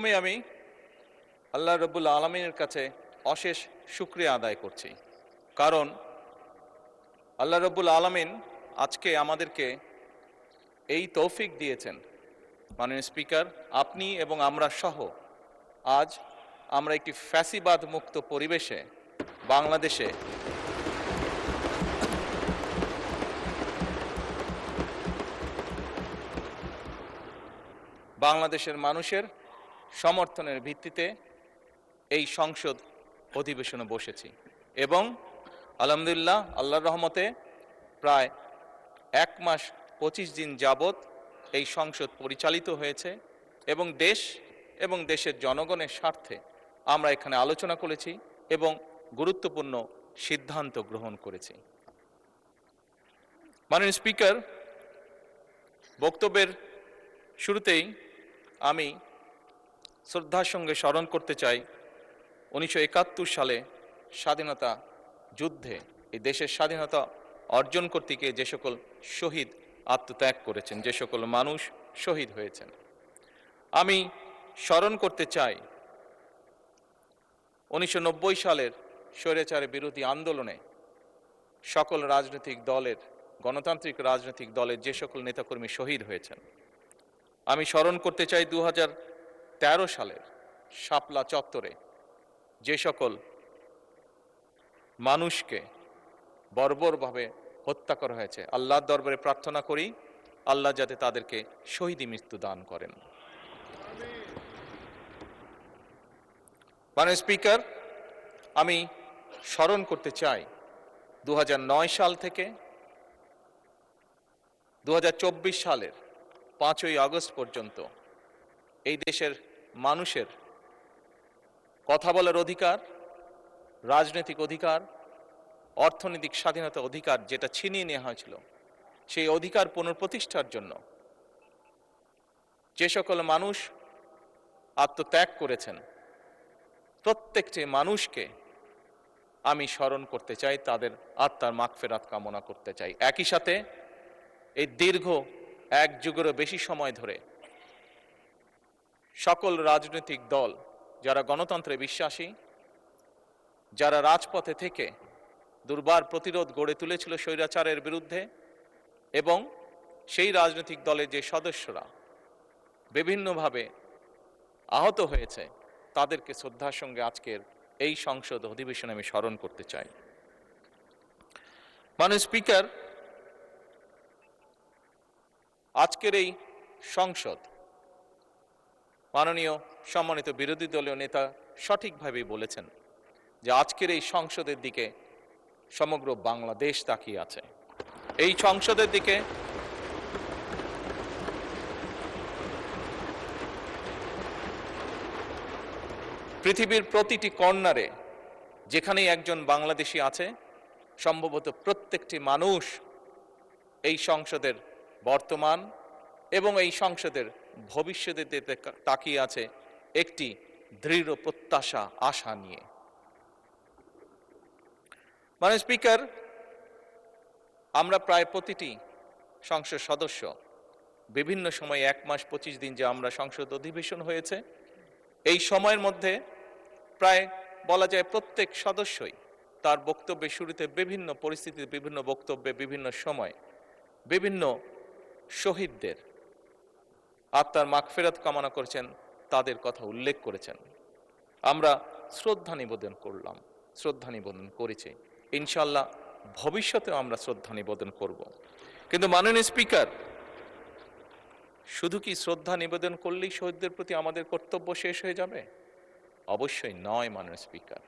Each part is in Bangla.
প্রথমে আমি আল্লাহ রব্বুল আলমিনের কাছে অশেষ শুকরিয়া আদায় করছি, কারণ আল্লাহ রব্বুল আলমিন আজকে আমাদেরকে এই তৌফিক দিয়েছেন। মাননীয় স্পিকার, আপনি এবং আমরা সহ আজ আমরা একটি ফ্যাসিবাদ মুক্ত পরিবেশে বাংলাদেশের মানুষের সমর্থনের ভিত্তিতে এই সংসদ অধিবেশনে বসেছি এবং আলহামদুলিল্লাহ আল্লাহর রহমতে প্রায় 1 মাস 25 দিন যাবৎ এই সংসদ পরিচালিত হয়েছে এবং দেশ এবং দেশের জনগণের স্বার্থে আমরা এখানে আলোচনা করেছি এবং গুরুত্বপূর্ণ সিদ্ধান্ত গ্রহণ করেছি। মাননীয় স্পিকার, বক্তব্যের শুরুতেই আমি শ্রদ্ধার সঙ্গে স্মরণ করতে চাই 1971 সালে স্বাধীনতা যুদ্ধে এই দেশের স্বাধীনতা অর্জন করতে গিয়ে যে সকল শহীদ আত্মত্যাগ করেছেন, যে সকল মানুষ শহীদ হয়েছেন। আমি স্মরণ করতে চাই 1990 সালের স্বৈরাচারের বিরোধী আন্দোলনে সকল রাজনৈতিক দলের, গণতান্ত্রিক রাজনৈতিক দলের যে সকল নেতাকর্মী শহীদ হয়েছেন। আমি স্মরণ করতে চাই 2013 সালের শাপলা চত্বরে যে সকল মানুষকে বর্বরভাবে হত্যা করা হয়েছে। আল্লাহর দরবারে প্রার্থনা করি আল্লাহ যাতে তাদেরকে শহীদি মৃত্যু দান করেন। মাননীয় স্পিকার, আমি স্মরণ করতে চাই 2009 সাল থেকে 2024 সালের 5ই আগস্ট পর্যন্ত এই দেশের মানুষের কথা বলার অধিকার, রাজনৈতিক অধিকার, অর্থনৈতিক স্বাধীনতা অধিকার যেটা ছিনিয়ে নেওয়া হয়েছিল, সেই অধিকার পুনঃপ্রতিষ্ঠার জন্য যে সকল মানুষ আত্মত্যাগ করেছেন প্রত্যেকটি মানুষকে আমি স্মরণ করতে চাই, তাদের আত্মার মাগফিরাত কামনা করতে চাই। একই সাথে এই দীর্ঘ 1 যুগেরও বেশি সময় ধরে সকল রাজনৈতিক দল যারা গণতন্ত্রে বিশ্বাসী, যারা রাজপথে থেকে দুর্বার প্রতিরোধ গড়ে তুলেছিল স্বৈরাচারের বিরুদ্ধে, এবং সেই রাজনৈতিক দলের যে সদস্যরা বিভিন্নভাবে আহত হয়েছে তাদেরকে শ্রদ্ধার সঙ্গে আজকের এই সংসদ অধিবেশনে আমি স্মরণ করতে চাই। মাননীয় স্পিকার, আজকের এই সংসদ, মাননীয় সম্মানিত বিরোধী দলীয় নেতা সঠিকভাবেই বলেছেন যে আজকের এই সংসদের দিকে সমগ্র বাংলাদেশ তাকিয়ে আছে। এই সংসদের দিকে পৃথিবীর প্রতিটি কর্নারে যেখানেই একজন বাংলাদেশী আছে, সম্ভবত প্রত্যেকটি মানুষ এই সংসদের বর্তমান এবং এই সংসদের ভবিষ্যতের দিকে তাকিয়ে আছে একটি দৃঢ় প্রত্যাশা, আশা নিয়ে। মাননীয় স্পিকার, আমরা প্রায় প্রতিটি সংসদ সদস্য বিভিন্ন সময় 1 মাস 25 দিন যে আমরা সংসদ অধিবেশন হয়েছে, এই সময়ের মধ্যে প্রায় বলা যায় প্রত্যেক সদস্যই তার বক্তব্যের শুরুতে বিভিন্ন পরিস্থিতিতে, বিভিন্ন বক্তব্যে, বিভিন্ন সময় বিভিন্ন শহীদদের আত্মার মাগফিরাত কামনা করেছেন, তাদের কথা উল্লেখ করেছেন। আমরা শ্রদ্ধা নিবেদন করলাম, শ্রদ্ধা নিবেদন করেছি, ইনশাআল্লাহ ভবিষ্যতেও আমরা শ্রদ্ধা নিবেদন করব। কিন্তু মাননীয় স্পিকার, শুধু কি শ্রদ্ধা নিবেদন করলেই শহীদদের প্রতি আমাদের কর্তব্য শেষ হয়ে যাবে? অবশ্যই নয়। মাননীয় স্পিকার,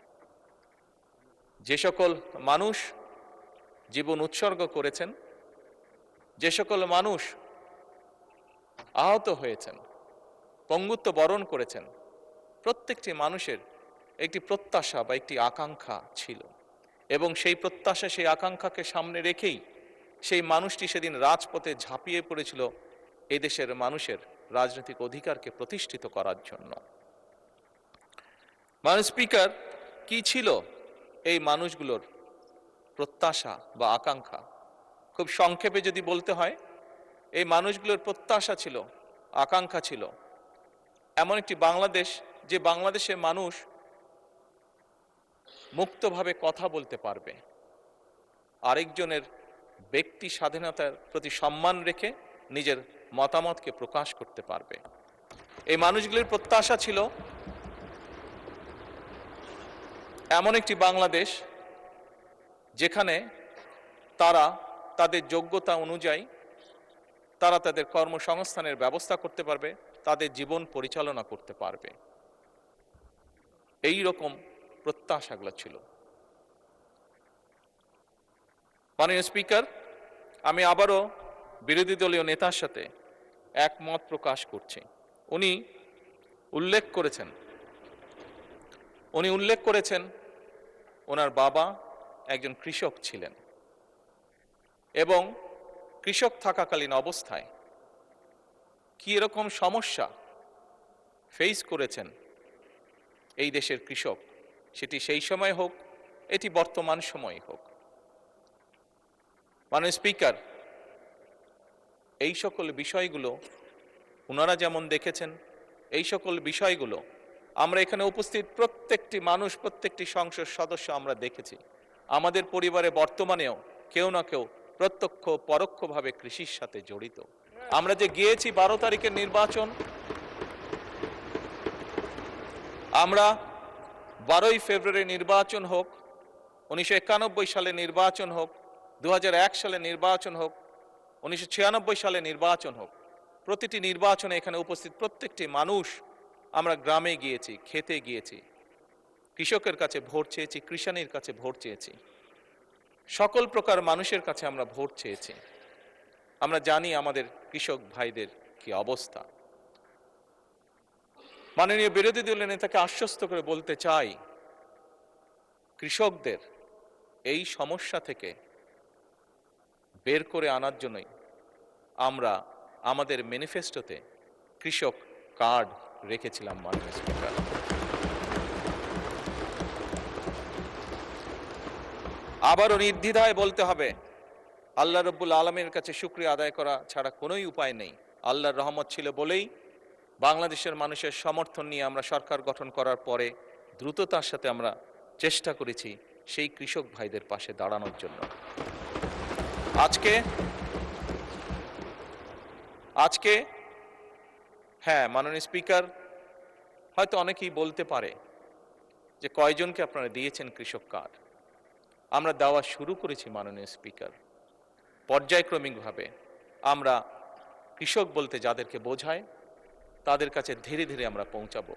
যে সকল মানুষ জীবন উৎসর্গ করেছেন, যে সকল মানুষ আহত হয়েছেন, পঙ্গুত্ব বরণ করেছেন, প্রত্যেকটি মানুষের একটি প্রত্যাশা বা একটি আকাঙ্ক্ষা ছিল এবং সেই প্রত্যাশা, সেই আকাঙ্ক্ষাকে সামনে রেখেই সেই মানুষটি সেদিন রাজপথে ঝাঁপিয়ে পড়েছিল এদেশের মানুষের রাজনৈতিক অধিকারকে প্রতিষ্ঠিত করার জন্য। মাননীয় স্পিকার, কি ছিল এই মানুষগুলোর প্রত্যাশা বা আকাঙ্ক্ষা? খুব সংক্ষেপে যদি বলতে হয়, এই মানুষগুলোর প্রত্যাশা ছিল, আকাঙ্ক্ষা ছিল এমন একটি বাংলাদেশ, যে বাংলাদেশে মানুষ মুক্তভাবে কথা বলতে পারবে, আরেকজনের ব্যক্তি স্বাধীনতার প্রতি সম্মান রেখে নিজের মতামতকে প্রকাশ করতে পারবে। এই মানুষগুলির প্রত্যাশা ছিল এমন একটি বাংলাদেশ যেখানে তারা তাদের যোগ্যতা অনুযায়ী তারা তাদের কর্মসংস্থানের ব্যবস্থা করতে পারবে, তাদের জীবন পরিচালনা করতে পারবে। এই রকম প্রত্যাশাগুলো ছিল। মাননীয় স্পিকার, আমি আবারও বিরোধী দলীয় নেতার সাথে একমত প্রকাশ করছি। উনি উল্লেখ করেছেন ওনার বাবা একজন কৃষক ছিলেন এবং কৃষক থাকাকালীন অবস্থায় কি এরকম সমস্যা ফেস করেছেন এই দেশের কৃষক, সেটি সেই সময় হোক, এটি বর্তমান সময় হোক। মাননীয় স্পিকার, এই সকল বিষয়গুলো ওনারা যেমন দেখেছেন, এই সকল বিষয়গুলো আমরা এখানে উপস্থিত প্রত্যেকটি মানুষ, প্রত্যেকটি সংসদ সদস্য আমরা দেখেছি। আমাদের পরিবারে বর্তমানেও কেউ না কেউ প্রত্যক্ষ পরোক্ষভাবে কৃষির সাথে জড়িত। আমরা যে গিয়েছি 12 তারিখের নির্বাচন, আমরা 12ই ফেব্রুয়ারি নির্বাচন হোক, 1991 সালে নির্বাচন হোক, 2001 সালে নির্বাচন হোক, 1996 সালে নির্বাচন হোক, প্রতিটি নির্বাচনে এখানে উপস্থিত প্রত্যেকটি মানুষ আমরা গ্রামে গিয়েছি, খেতে গিয়েছি, কৃষকের কাছে ভোট চেয়েছি, কৃষাণীর কাছে ভোট চেয়েছি, সকল প্রকার মানুষের কাছে আমরা ভোট চেয়েছি। আমরা জানি আমাদের কৃষক ভাইদের কি অবস্থা। মাননীয় বিরোধী দলের নেতাকে আশ্বস্ত করে বলতে চাই, কৃষকদের এই সমস্যা থেকে বের করে আনার জন্যই আমরা আমাদের ম্যানিফেস্টোতে কৃষক কার্ড রেখেছিলাম। মাননীয় স্পিকার, আবারও নির্দ্বিধায় বলতে হবে, আল্লাহ রব্বুল আলমের কাছে শুকরিয়া আদায় করা ছাড়া কোনোই উপায় নেই। আল্লাহর রহমত ছিল বলেই বাংলাদেশের মানুষের সমর্থন নিয়ে আমরা সরকার গঠন করার পরে দ্রুততার সাথে আমরা চেষ্টা করেছি সেই কৃষক ভাইদের পাশে দাঁড়ানোর জন্য। আজকে হ্যাঁ, মাননীয় স্পিকার, হয়তো অনেকেই বলতে পারে যে কয়জনকে আপনারা দিয়েছেন কৃষক কার্ড। আমরা দেওয়া শুরু করেছি মাননীয় স্পিকার, পর্যায়ক্রমিকভাবে। আমরা কৃষক বলতে যাদেরকে বোঝায় তাদের কাছে ধীরে ধীরে আমরা পৌঁছাবো।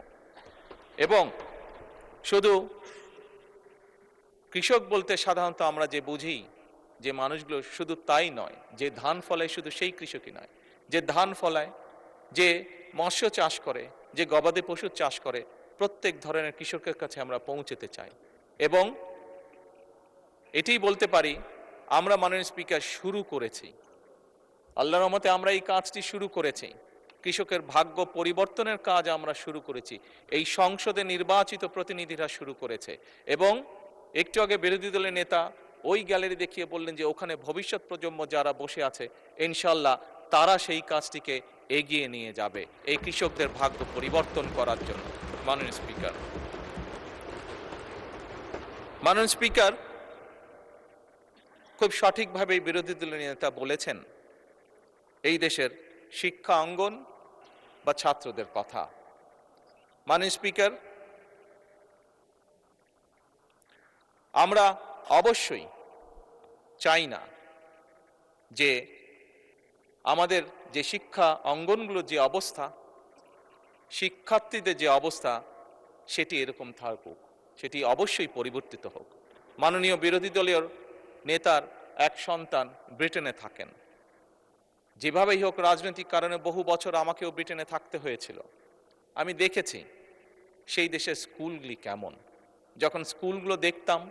এবং শুধু কৃষক বলতে সাধারণত আমরা যে বুঝি যে মানুষগুলো, শুধু তাই নয়, যে ধান ফলায় শুধু সেই কৃষকই নয়, যে ধান ফলায়, যে মৎস্য চাষ করে, যে গবাদি পশু চাষ করে, প্রত্যেক ধরনের কৃষকের কাছে আমরা পৌঁছতে চাই। এবং এটাই বলতে পারি, আমরা মাননীয় স্পিকার শুরু করেছি, আল্লাহর রহমতে আমরা এই কাজটি শুরু করেছি, কৃষকের ভাগ্য পরিবর্তনের কাজ আমরা শুরু করেছি, এই সংসদে নির্বাচিত প্রতিনিধিরা শুরু করেছে। এবং একটু আগে বিরোধী দলের নেতা ওই গ্যালারি দেখিয়ে বললেন যে ওখানে ভবিষ্যৎ প্রজন্ম যারা বসে আছে, ইনশাল্লাহ তারা সেই কাজটিকে এগিয়ে নিয়ে যাবে এই কৃষকদের ভাগ্য পরিবর্তন করার জন্য। মাননীয় স্পিকার, খুব সঠিকভাবে বিরোধী দলের নেতা বলেছেন এই দেশের শিক্ষা অঙ্গন বা ছাত্রদের কথা। মাননীয় স্পিকার, আমরা অবশ্যই চাই না যে আমাদের যে শিক্ষা অঙ্গনগুলোর যে অবস্থা, শিক্ষার্থীদের যে অবস্থা, সেটি এরকম থাকুক, সেটি অবশ্যই পরিবর্তিত হোক। মাননীয় বিরোধী দলীয় নেতার এক সন্তান ব্রিটেনে থাকেন। যেভাবেই হোক রাজনৈতিক কারণে বহু বছর আমাকেও ব্রিটেনে থাকতে হয়েছিল। আমি দেখেছি সেই দেশের স্কুলগুলি কেমন। যখন স্কুলগুলো দেখতাম,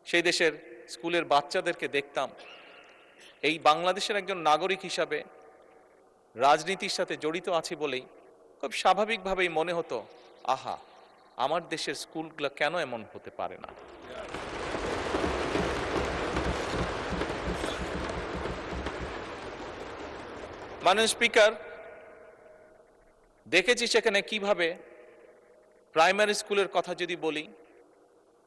সেই দেশের স্কুলের বাচ্চাদেরকে দেখতাম, এই বাংলাদেশের একজন নাগরিক হিসাবে রাজনীতির সাথে জড়িত আছি বলেই খুব স্বাভাবিকভাবেই মনে হতো, আহা, আমার দেশের স্কুলগুলো কেন এমন হতে পারে না। মাননীয় স্পিকার, দেখেছি সেখানে কিভাবে প্রাইমারি স্কুলের কথা যদি বলি,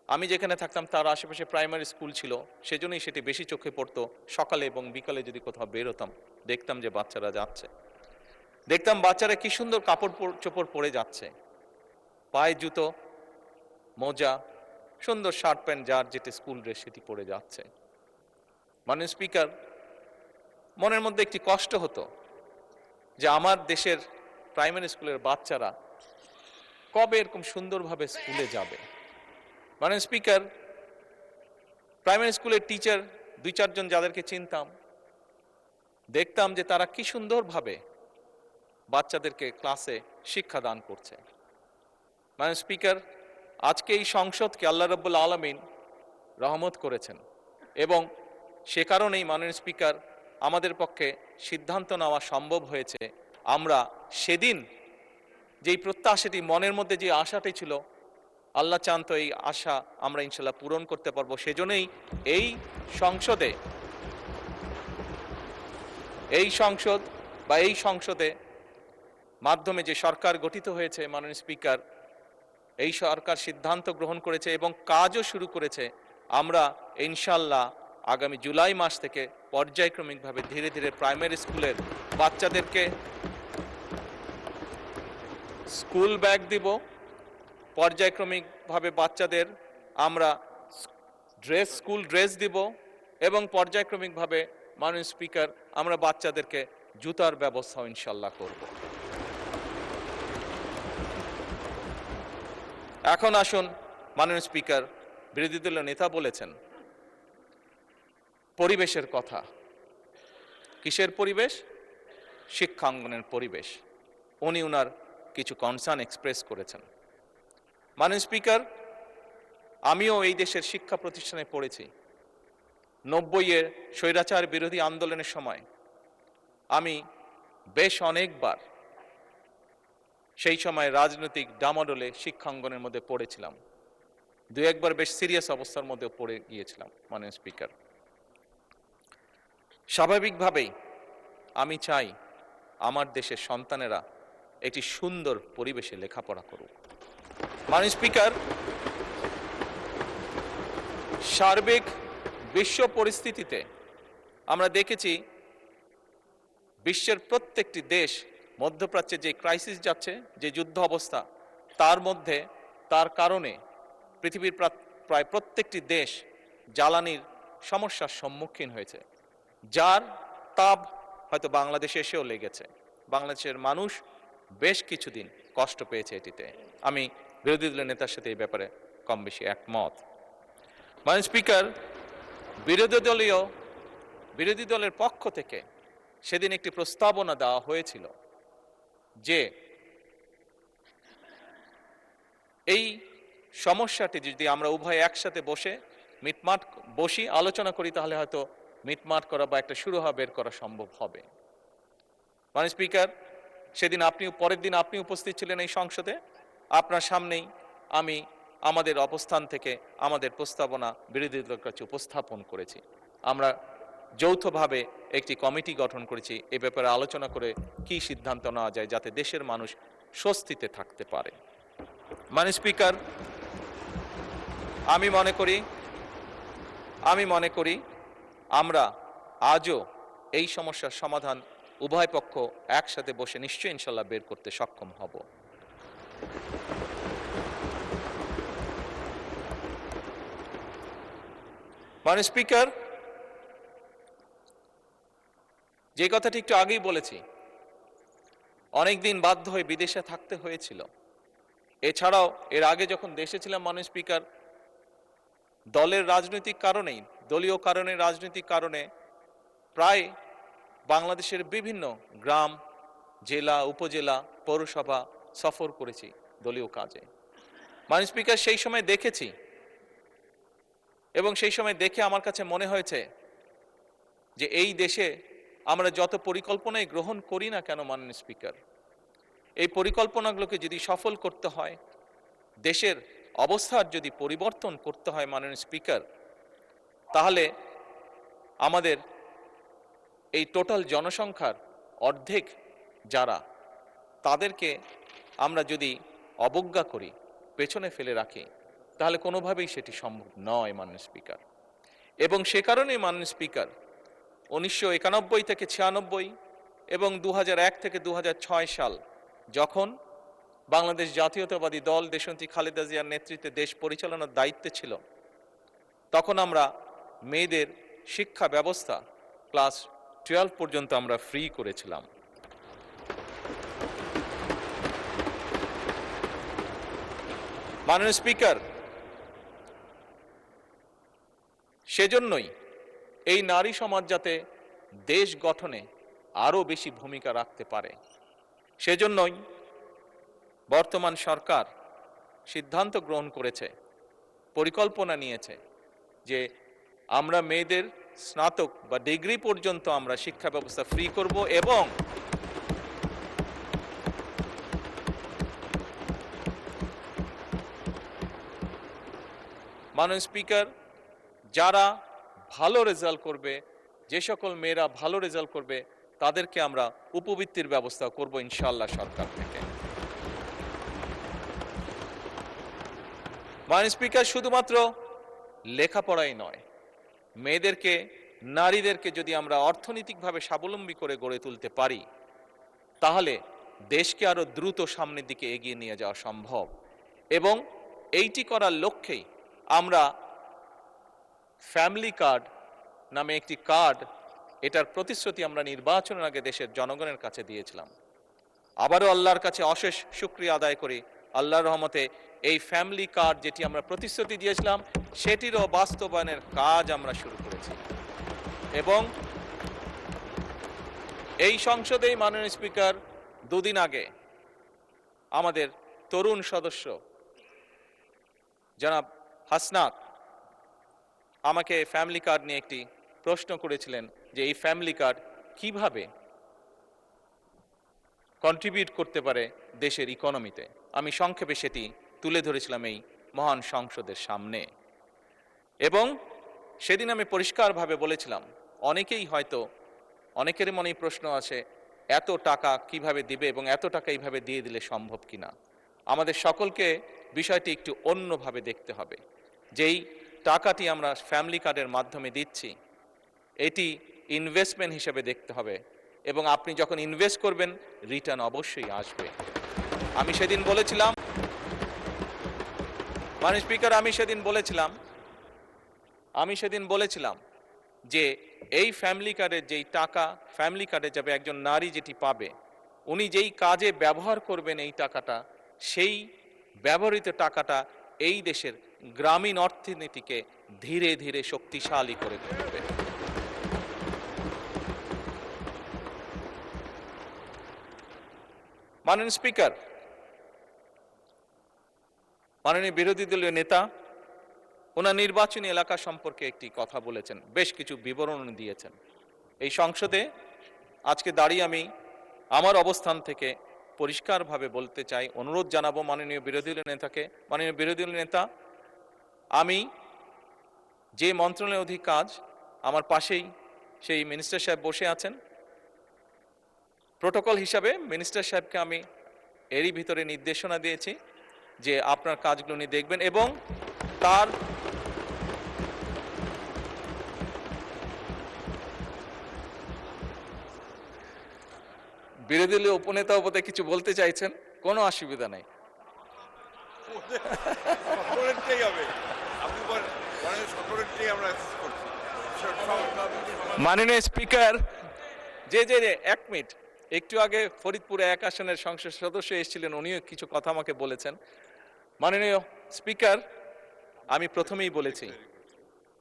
আমি যেখানে থাকতাম তার আশেপাশে প্রাইমারি স্কুল ছিল, সেজন্যই সেটি বেশি চোখে পড়তো। সকালে এবং বিকালে যদি কোথাও বেরোতাম, দেখতাম যে বাচ্চারা যাচ্ছে, দেখতাম বাচ্চারা কি সুন্দর কাপড় চোপড় পরে যাচ্ছে, পায়ে জুতো, মোজা, সুন্দর শার্ট প্যান্ট, যার যেটি স্কুল ড্রেস সেটি পরে যাচ্ছে। মাননীয় স্পিকার, মনের মধ্যে একটি কষ্ট হতো যে আমার দেশের প্রাইমারি স্কুলের বাচ্চারা কবে এরকম সুন্দরভাবে স্কুলে যাবে। মাননীয় স্পিকার, প্রাইমারি স্কুলের টিচার 2-4 জন যাদেরকে চিনতাম, দেখতাম যে তারা কি সুন্দরভাবে বাচ্চাদেরকে ক্লাসে শিক্ষা দান করছে। মাননীয় স্পিকার, আজকে এই সংসদকে আল্লাহ রাব্বুল আলামিন রহমত করেছেন এবং সে কারণেই মাননীয় স্পিকার আমাদের পক্ষে সিদ্ধান্ত নেওয়া সম্ভব হয়েছে। আমরা সেদিন যেই প্রত্যাশাটি, মনের মধ্যে যে আশাটি ছিল, আল্লাহ চান তো এই আশা আমরা ইনশাল্লাহ পূরণ করতে পারবো। সেজন্যই এই সংসদে মাধ্যমে যে সরকার গঠিত হয়েছে, মাননীয় স্পিকার, এই সরকার সিদ্ধান্ত গ্রহণ করেছে এবং কাজও শুরু করেছে। আমরা ইনশাল্লাহ আগামী জুলাই মাস থেকে পর্যায়ক্রমিকভাবে ধীরে ধীরে প্রাইমারি স্কুলের বাচ্চাদেরকে স্কুল ব্যাগ দিব, পর্যায়ক্রমিকভাবে বাচ্চাদের আমরা স্কুল ড্রেস দিব এবং পর্যায়ক্রমিকভাবে মাননীয় স্পিকার আমরা বাচ্চাদেরকে জুতার ব্যবস্থা ইনশাল্লাহ করব। এখন আসুন, মাননীয় স্পিকার, বিরোধী দলীয় নেতা বলেছেন পরিবেশের কথা। কিসের পরিবেশ? শিক্ষাঙ্গনের পরিবেশ। উনি ওনার কিছু কনসার্ন এক্সপ্রেস করেছেন। মাননীয় স্পিকার, আমিও এই দেশের শিক্ষা প্রতিষ্ঠানে পড়েছি। 90-এর স্বৈরাচার বিরোধী আন্দোলনের সময় আমি বেশ অনেকবার সেই সময় রাজনৈতিক ডামাডোলে শিক্ষাঙ্গনের মধ্যে পড়েছিলাম। 2-1বার বেশ সিরিয়াস অবস্থার মধ্যে পড়ে গিয়েছিলাম। মাননীয় স্পিকার, স্বাভাবিকভাবেই আমি চাই আমার দেশের সন্তানেরা একটি সুন্দর পরিবেশে লেখাপড়া করুক। মাননীয় স্পিকার, সার্বিক বিশ্ব পরিস্থিতিতে আমরা দেখেছি বিশ্বের প্রত্যেকটি দেশ মধ্যপ্রাচ্যে যে ক্রাইসিস যাচ্ছে, যে যুদ্ধ অবস্থা, তার কারণে পৃথিবীর প্রায় প্রত্যেকটি দেশ জ্বালানির সমস্যার সম্মুখীন হয়েছে, যার তাপ হয়তো বাংলাদেশে এসেও লেগেছে। বাংলাদেশের মানুষ বেশ কিছুদিন কষ্ট পেয়েছে এটিতে। আমি বিরোধী দলের নেতার সাথে এই ব্যাপারে কম বেশি একমত। মাননীয় স্পিকার, বিরোধী দলের পক্ষ থেকে সেদিন একটি প্রস্তাবনা দেওয়া হয়েছিল যে এই সমস্যাটি যদি আমরা উভয় একসাথে বসি আলোচনা করি, তাহলে হয়তো মিটমাট করা বা একটা শুরু বের করা সম্ভব হবে। মাননীয় স্পিকার, সেদিন পরের দিন আপনি উপস্থিত ছিলেন এই সংসদে। আপনার সামনেই আমি আমাদের অবস্থান থেকে আমাদের প্রস্তাবনা বিরোধী দলের কাছে উপস্থাপন করেছি। আমরা যৌথভাবে একটি কমিটি গঠন করেছি এ ব্যাপারে আলোচনা করে কি সিদ্ধান্ত নেওয়া যায় যাতে দেশের মানুষ স্বস্তিতে থাকতে পারে। মাননীয় স্পিকার, আমি মনে করি আমরা আজও এই সমস্যার সমাধান উভয় পক্ষ একসাথে বসে নিশ্চয়ই ইনশাল্লাহ বের করতে সক্ষম হব। মাননীয় স্পিকার, যে কথাটি একটু আগেই বলেছি, অনেকদিন বাধ্য হয়ে বিদেশে থাকতে হয়েছিল। এছাড়াও এর আগে যখন দেশে ছিলাম, মাননীয় স্পিকার, দলীয় রাজনৈতিক কারণে প্রায় বাংলাদেশের বিভিন্ন গ্রাম, জেলা, উপজেলা, পৌরসভা সফর করেছি দলীয় কাজে। মাননীয় স্পিকার, সেই সময় দেখেছি এবং সেই সময় দেখে আমার কাছে মনে হয়েছে যে এই দেশে আমরা যত পরিকল্পনাই গ্রহণ করি না কেন, মাননীয় স্পিকার, এই পরিকল্পনাগুলোকে যদি সফল করতে হয়, দেশের অবস্থার যদি পরিবর্তন করতে হয়, মাননীয় স্পিকার, তাহলে আমাদের এই টোটাল জনসংখ্যার অর্ধেক যারা তাদেরকে আমরা যদি অবজ্ঞা করি, পেছনে ফেলে রাখি, তাহলে কোনোভাবেই সেটি সম্ভব নয় মাননীয় স্পিকার। এবং সে কারণেই মাননীয় স্পিকার 1991 থেকে 96 এবং 2001 থেকে 2006 সাল যখন বাংলাদেশ জাতীয়তাবাদী দল দেশনেত্রী খালেদা জিয়ার নেতৃত্বে দেশ পরিচালনার দায়িত্বে ছিল, তখন আমরা মেয়েদের শিক্ষা ব্যবস্থা ক্লাস 12 পর্যন্ত আমরা ফ্রি করেছিলাম। মাননীয় স্পিকার, সেজন্যই এই নারী সমাজ যাতে দেশ গঠনে আরো বেশি ভূমিকা রাখতে পারে, সেজন্যই বর্তমান সরকার সিদ্ধান্ত গ্রহণ করেছে, পরিকল্পনা নিয়েছে যে আমরা মেয়েদের স্নাতক বা ডিগ্রি পর্যন্ত আমরা শিক্ষা ব্যবস্থা ফ্রি করব। এবং মাননীয় স্পিকার, যারা ভালো রেজাল্ট করবে, যে সকল মেয়েরা ভালো রেজাল্ট করবে, তাদেরকে আমরা উপবৃত্তির ব্যবস্থা করব ইনশাআল্লাহ সরকার থেকে। মাননীয় স্পিকার, শুধুমাত্র লেখাপড়াই নয়, মেয়েদেরকে, নারীদেরকে যদি আমরা অর্থনৈতিকভাবে স্বাবলম্বী করে গড়ে তুলতে পারি, তাহলে দেশকে আরো দ্রুত সামনের দিকে এগিয়ে নিয়ে যাওয়া সম্ভব। এবং এইটি করার লক্ষ্যেই আমরা ফ্যামিলি কার্ড নামে একটি কার্ড, এটার প্রতিশ্রুতি আমরা নির্বাচনের আগে দেশের জনগণের কাছে দিয়েছিলাম। আবারও আল্লাহর কাছে অশেষ শুকরিয়া আদায় করি, আল্লাহর রহমতে এই ফ্যামিলি কার্ড যেটি আমরা প্রতিশ্রুতি দিয়েছিলাম, সেটিরও বাস্তবায়নের কাজ আমরা শুরু করেছি। এবং এই সংসদেই মাননীয় স্পিকার, দুদিন আগে আমাদের তরুণ সদস্য জনাব হাসনাত আমাকে ফ্যামিলি কার্ড নিয়ে একটি প্রশ্ন করেছিলেন যে এই ফ্যামিলি কার্ড কিভাবে কন্ট্রিবিউট করতে পারে দেশের ইকোনমিতে। আমি সংক্ষেপে সেটি তুলে ধরেছিলাম এই মহান সংসদের সামনে। এবং সেদিন আমি পরিষ্কারভাবে বলেছিলাম, অনেকেই হয়তো, অনেকের মনেই প্রশ্ন আছে এত টাকা কিভাবে দিবে এবং এত টাকা এইভাবে দিয়ে দিলে সম্ভব কিনা। আমাদের সকলকে বিষয়টি একটু অন্যভাবে দেখতে হবে। যেই টাকাটি আমরা ফ্যামিলি কার্ডের মাধ্যমে দিচ্ছি, এটি ইনভেস্টমেন্ট হিসেবে দেখতে হবে, এবং আপনি যখন ইনভেস্ট করবেন রিটার্ন অবশ্যই আসবে। আমি সেদিন বলেছিলাম, মাননীয় স্পিকার, আমি সেদিন বলেছিলাম যে এই ফ্যামিলি কার্ডের যেই টাকা ফ্যামিলি কার্ডে যাবে, একজন নারী যেটি পাবে, উনি যেই কাজে ব্যবহার করবেন এই টাকাটা, সেই ব্যবহৃত টাকাটা এই দেশের গ্রামীণ অর্থনীতিকে ধীরে ধীরে শক্তিশালী করে তুলবে। মাননীয় স্পিকার, মাননীয় বিরোধী দলীয় নেতা ওনার নির্বাচনী এলাকা সম্পর্কে একটি কথা বলেছেন, বেশ কিছু বিবরণ দিয়েছেন। এই সংসদে আজকে দাঁড়িয়ে আমি আমার অবস্থান থেকে পরিষ্কারভাবে বলতে চাই, অনুরোধ জানাবো মাননীয় বিরোধী দলীয় নেতাকে, মাননীয় বিরোধী দলীয় নেতা, আমি যে মন্ত্রণালয়ের অধীন কাজ, আমার পাশেই সেই মিনিস্টার সাহেব বসে আছেন। প্রোটোকল হিসাবে মিনিস্টার সাহেবকে আমি এরই ভিতরে নির্দেশনা দিয়েছি যে আপনার কাজগুলো উনি দেখবেন, এবং তার বিরোধী দলীয় উপনেতা উপদে কিছু বলতে চাইছেন, কোনো অসুবিধা নেই। মাননীয় স্পিকার, যে এক মিনিট, একটু আগে ফরিদপুরে 1 আসনের সংসদ সদস্য এসেছিলেন, উনিও কিছু কথা আমাকে বলেছেন। মাননীয় স্পিকার, আমি প্রথমেই বলেছি,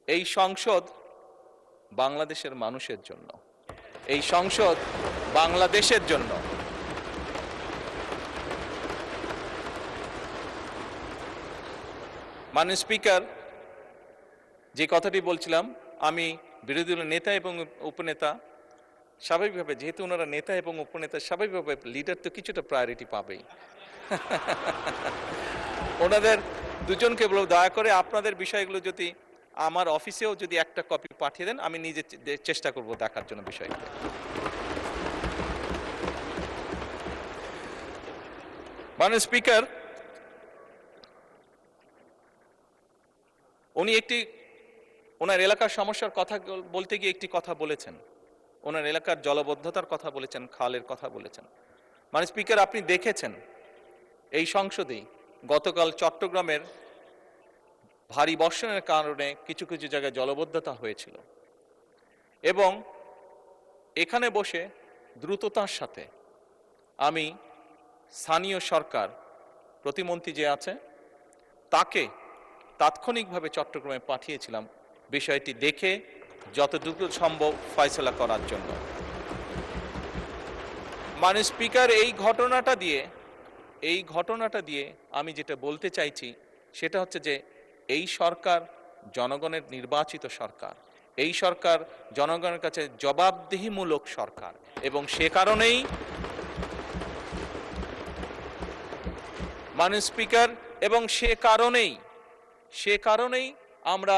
এই সংসদ বাংলাদেশের মানুষের জন্য, এই সংসদ বাংলাদেশের জন্য। মাননীয় স্পিকার, যে কথাটি বলছিলাম, আমি বিরোধী দলের নেতা এবং উপনেতা, স্বাভাবিকভাবে যেহেতু ওনারা নেতা এবং উপনেতা, স্বাভাবিকভাবে লিডার তো কিছুটা প্রায়োরিটি পাবেই। ওনাদের দুজনকে বলব, দয়া করে আপনাদের বিষয়গুলো যদি আমার অফিসেও যদি একটা কপি পাঠিয়ে দেন, আমি নিজে চেষ্টা করব দেখার জন্য বিষয়গুলো। মাননীয় স্পিকার, উনি ওনার এলাকার সমস্যার কথা বলতে গিয়ে একটি কথা বলেছেন, ওনার এলাকার জলবদ্ধতার কথা বলেছেন, খালের কথা বলেছেন। মাননীয় স্পিকার, আপনি দেখেছেন এই সংসদেই গতকাল চট্টগ্রামের ভারী বর্ষণের কারণে কিছু কিছু জায়গায় জলবদ্ধতা হয়েছিল এবং এখানে বসে দ্রুততার সাথে আমি স্থানীয় সরকার প্রতিমন্ত্রী যে আছে তাকে তাৎক্ষণিকভাবে চট্টগ্রামে পাঠিয়েছিলাম বিষয়টি দেখে যতটুকু সম্ভব ফয়সলা করার জন্য। মাননীয় স্পিকার, এই ঘটনাটা দিয়ে আমি যেটা বলতে চাইছি সেটা হচ্ছে যে এই সরকার জনগণের নির্বাচিত সরকার, এই সরকার জনগণের কাছে জবাবদিহিমূলক সরকার এবং সে কারণেই মাননীয় স্পিকার এবং সে কারণেই আমরা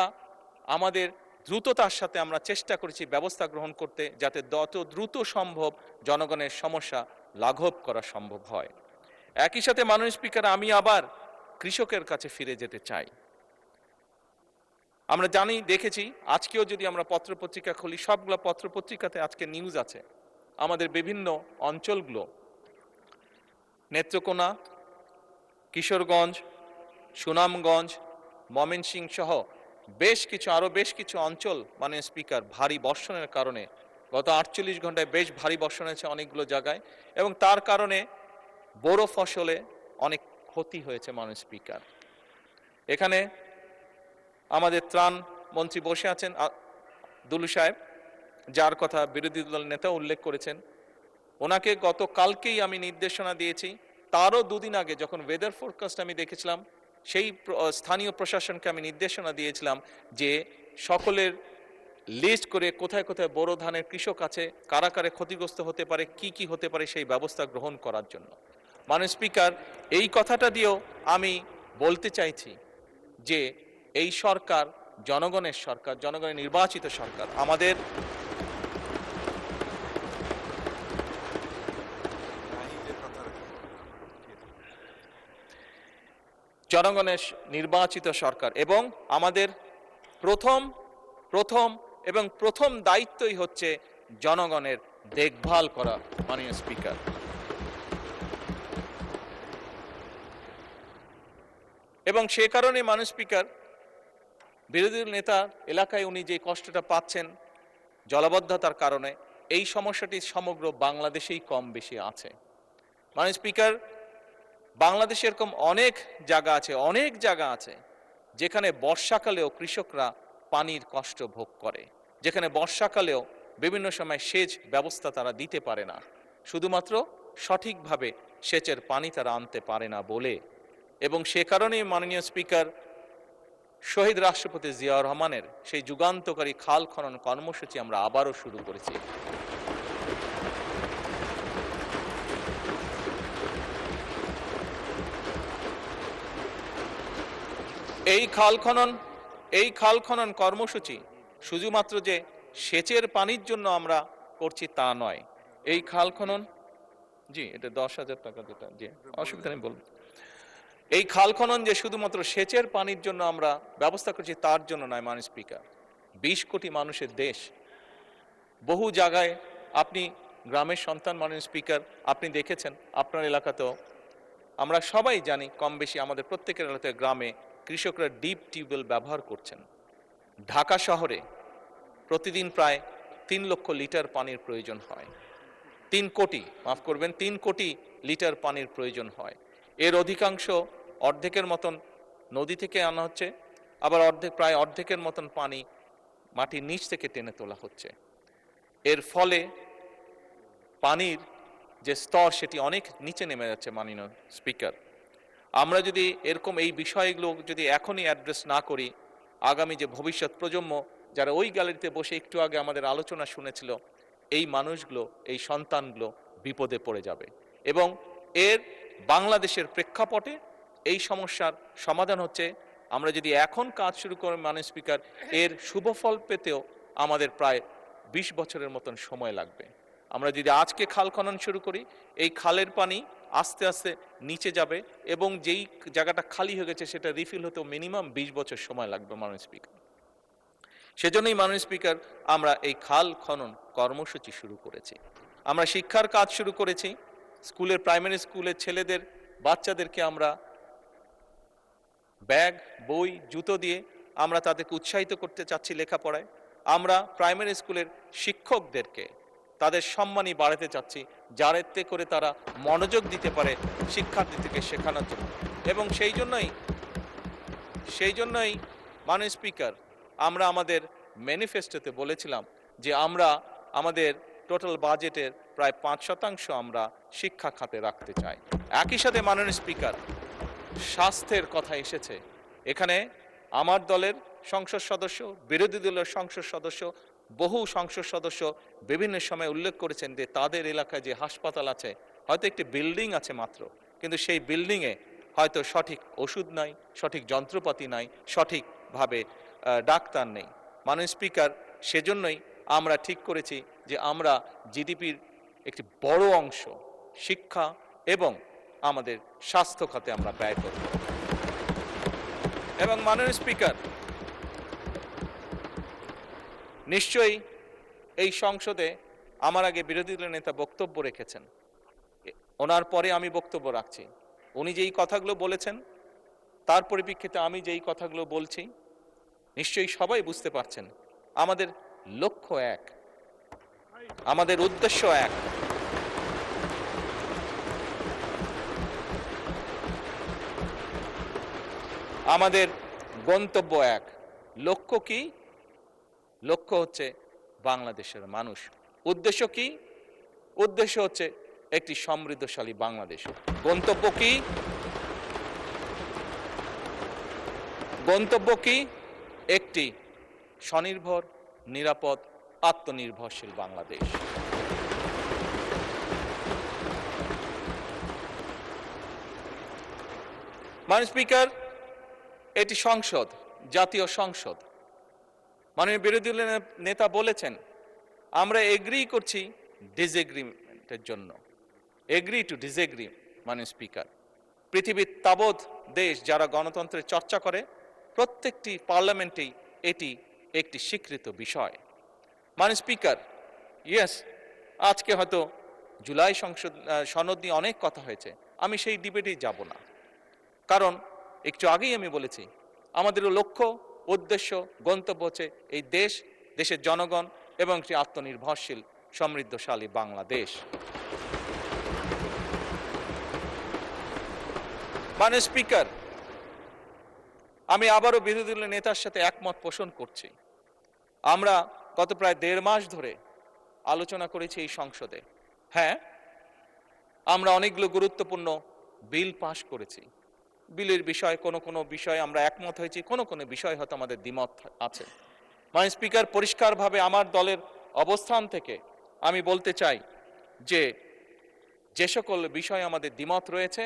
আমাদের দ্রুততার সাথে আমরা চেষ্টা করেছি ব্যবস্থা গ্রহণ করতে যাতে যত দ্রুত সম্ভব জনগণের সমস্যা লাঘব করা সম্ভব হয়। একই সাথে মাননীয় স্পিকার, আমি আবার কৃষকের কাছে ফিরে যেতে চাই। আমরা দেখেছি আজকেও যদি আমরা পত্রপত্রিকা খুলি, সবগুলো পত্রপত্রিকাতে আজকে নিউজ আছে আমাদের বিভিন্ন অঞ্চলগুলো, নেত্রকোনা, কিশোরগঞ্জ, সুনামগঞ্জ, ময়মনসিংহ সহ আরো বেশ কিছু অঞ্চল মাননীয় স্পিকার ভারী বর্ষণের কারণে গত 48 ঘন্টায় বেশ ভারী বর্ষণ হয়েছে অনেকগুলো জায়গায় এবং তার কারণে বোরো ফসলে অনেক ক্ষতি হয়েছে। মাননীয় স্পিকার, এখানে আমাদের ত্রাণ মন্ত্রী বসে আছেন দুলু সাহেব, যার কথা বিরোধী দল নেতা উল্লেখ করেছেন। ওনাকে গতকালকেই আমি নির্দেশনা দিয়েছি, তারও দুদিন আগে যখন ওয়েদার ফোরকাস্ট আমি দেখেছিলাম সেই স্থানীয় প্রশাসনকে আমি নির্দেশনা দিয়েছিলাম যে সকলের লিস্ট করে কোথায় কোথায় বোরো ধানের কৃষক আছে, কারা কারা ক্ষতিগ্রস্ত হতে পারে, কি কি হতে পারে সেই ব্যবস্থা গ্রহণ করার জন্য। মাননীয় স্পিকার, এই কথাটা দিয়েও আমি বলতে চাইছি যে এই সরকার জনগণের সরকার, জনগণের নির্বাচিত সরকার, আমাদের জনগণের নির্বাচিত সরকার এবং আমাদের প্রথম দায়িত্বই হচ্ছে জনগণের দেখভাল করা। মাননীয় স্পিকার, এবং সে কারণে মাননীয় স্পিকার, বিরোধী নেতা এলাকায় উনি যে কষ্টটা পাচ্ছেন জলাবদ্ধতার কারণে, এই সমস্যাটি সমগ্র বাংলাদেশেই কম বেশি আছে। মাননীয় স্পিকার, বাংলাদেশে এরকম অনেক জায়গা আছে যেখানে বর্ষাকালেও কৃষকরা পানির কষ্ট ভোগ করে, যেখানে বর্ষাকালেও বিভিন্ন সময় সেচ ব্যবস্থা তারা দিতে পারে না, শুধুমাত্র সঠিকভাবে সেচের পানি তারা আনতে পারে না বলে। এবং সে কারণেই মাননীয় স্পিকার, শহীদ রাষ্ট্রপতি জিয়াউর রহমানের সেই যুগান্তকারী খাল খনন কর্মসূচি আমরা আবারও শুরু করেছি। এই খাল খনন কর্মসূচি শুধুমাত্র যে সেচের পানির জন্য আমরা করছি তা নয়। এই খাল খনন, জি এটা 10,000 টাকা, যেটা জি অসুবিধা নেই বলুন। এই খাল খনন যে শুধুমাত্র সেচের পানির জন্য আমরা ব্যবস্থা করছি তার জন্য নয়। মাননীয় স্পিকার, 20 কোটি মানুষের দেশ, বহু জায়গায় আপনি গ্রামের সন্তান মাননীয় স্পিকার, আপনি দেখেছেন আপনার এলাকাতেও, আমরা সবাই জানি কম বেশি আমাদের প্রত্যেকের এলাকাতে গ্রামে কৃষকরা ডিপ টিউবওয়েল ব্যবহার করছেন। ঢাকা শহরে প্রতিদিন প্রায় 3 লক্ষ লিটার পানির প্রয়োজন হয়, 3 কোটি লিটার পানির প্রয়োজন হয়। এর অধিকাংশ, অর্ধেকের মতন নদী থেকে আনা হচ্ছে, আবার প্রায় অর্ধেকের মতন পানি মাটির নিচ থেকে টেনে তোলা হচ্ছে। এর ফলে পানির যে স্তর সেটি অনেক নিচে নেমে যাচ্ছে। মাননীয় স্পিকার, আমরা যদি এরকম এই বিষয়গুলো যদি এখনই অ্যাড্রেস না করি, আগামী যে ভবিষ্যৎ প্রজন্ম যারা ওই গ্যালারিতে বসে একটু আগে আমাদের আলোচনা শুনেছিল, এই মানুষগুলো, এই সন্তানগুলো বিপদে পড়ে যাবে। এবং এর বাংলাদেশের প্রেক্ষাপটে এই সমস্যার সমাধান হচ্ছে, আমরা যদি এখন কাজ শুরু করি মাননীয় স্পিকার, এর শুভ ফল পেতেও আমাদের প্রায় 20 বছরের মতন সময় লাগবে। আমরা যদি আজকে খাল খনন শুরু করি, এই খালের পানি আস্তে আস্তে নিচে যাবে এবং যেই জায়গাটা খালি হয়ে গেছে সেটা রিফিল হতেও মিনিমাম 20 বছর সময় লাগবে মাননীয় স্পিকার। সেজন্যই মাননীয় স্পিকার আমরা এই খাল খনন কর্মসূচি শুরু করেছি। আমরা শিক্ষার কাজ শুরু করেছি। স্কুলের প্রাইমারি স্কুলের ছেলেদের বাচ্চাদেরকে আমরা ব্যাগ বই জুতো দিয়ে আমরা তাদেরকে উৎসাহিত করতে চাচ্ছি লেখাপড়ায়। আমরা প্রাইমারি স্কুলের শিক্ষকদেরকে তাদের সম্মানী বাড়াতে চাচ্ছি, যাতে করে তারা মনোযোগ দিতে পারে শিক্ষার্থীদেরকে শেখানোর জন্য। এবং সেই জন্যই মাননীয় স্পিকার আমরা আমাদের ম্যানিফেস্টোতে বলেছিলাম যে আমরা আমাদের টোটাল বাজেটের প্রায় 5% আমরা শিক্ষা খাতে রাখতে চাই। একই সাথে মাননীয় স্পিকার স্বাস্থ্যের কথা এসেছে। এখানে আমার দলের সংসদ সদস্য, বিরোধী দলের সংসদ সদস্য, বহু সংসদ সদস্য বিভিন্ন সময় উল্লেখ করেছেন যে তাদের এলাকায় যে হাসপাতাল আছে, হয়তো একটি বিল্ডিং আছে মাত্র, কিন্তু সেই বিল্ডিংয়ে হয়তো সঠিক ওষুধ নাই, সঠিক যন্ত্রপাতি নাই, সঠিকভাবে ডাক্তার নেই। মাননীয় স্পিকার, সেজন্যই আমরা ঠিক করেছি যে আমরা জিডিপির একটি বড় অংশ শিক্ষা এবং আমাদের স্বাস্থ্য খাতে আমরা ব্যয় করব। এবং মাননীয় স্পিকার, নিশ্চয়ই এই সংসদে আমার আগে বিরোধী দলের নেতা বক্তব্য রেখেছেন, ওনার পরে আমি বক্তব্য রাখছি। উনি যেই কথাগুলো বলেছেন তার পরিপ্রেক্ষিতে আমি যেই কথাগুলো বলছি, নিশ্চয়ই সবাই বুঝতে পারছেন আমাদের লক্ষ্য এক, আমাদের উদ্দেশ্য এক। আমাদের গন্তব্য এক। লক্ষ্য কি? লক্ষ্য হচ্ছে বাংলাদেশের মানুষ। উদ্দেশ্য কি? উদ্দেশ্য হচ্ছে একটি সমৃদ্ধশালী বাংলাদেশ। গন্তব্য কি? গন্তব্য কি? একটি স্বনির্ভর, নিরাপদ, আত্মনির্ভরশীল বাংলাদেশ। মাননীয় স্পিকার, এটি সংসদ, জাতীয় সংসদ। মাননীয় বিরোধী দলের নেতা বলেছেন আমরা এগ্রি করছি ডিসএগ্রিমেন্টের জন্য। Agree to disagree. মাননীয় স্পিকার, পৃথিবীর তাবৎ দেশ যারা গণতন্ত্রের চর্চা করে প্রত্যেকটি পার্লামেন্টেই এটি একটি স্বীকৃত বিষয়। মাননীয় স্পিকার, ইয়েস, আজকে হয়তো জুলাই সনদ নিয়ে অনেক কথা হয়েছে, আমি সেই ডিবেটেই যাব না। কারণ একটু আগেই আমি বলেছি আমাদের লক্ষ্য, উদ্দেশ্য, গন্তব্য হচ্ছে এই দেশ, দেশের জনগণ এবং একটি আত্মনির্ভরশীল সমৃদ্ধশালী বাংলাদেশ। মাননীয় স্পিকার, আমি আবারও বিরোধী দলের নেতার সাথে একমত পোষণ করছি। আমরা গত প্রায় 1.5 মাস ধরে আলোচনা করেছি এই সংসদে। হ্যাঁ, আমরা অনেকগুলো গুরুত্বপূর্ণ বিল পাশ করেছি। বিলের বিষয়ে কোনো বিষয়ে আমরা একমত হয়েছি, কোনো বিষয় হয়তো আমাদের দ্বিমত আছে। মাননীয় স্পিকার, পরিষ্কারভাবে আমার দলের অবস্থান থেকে আমি বলতে চাই যে সকল বিষয়ে আমাদের দ্বিমত রয়েছে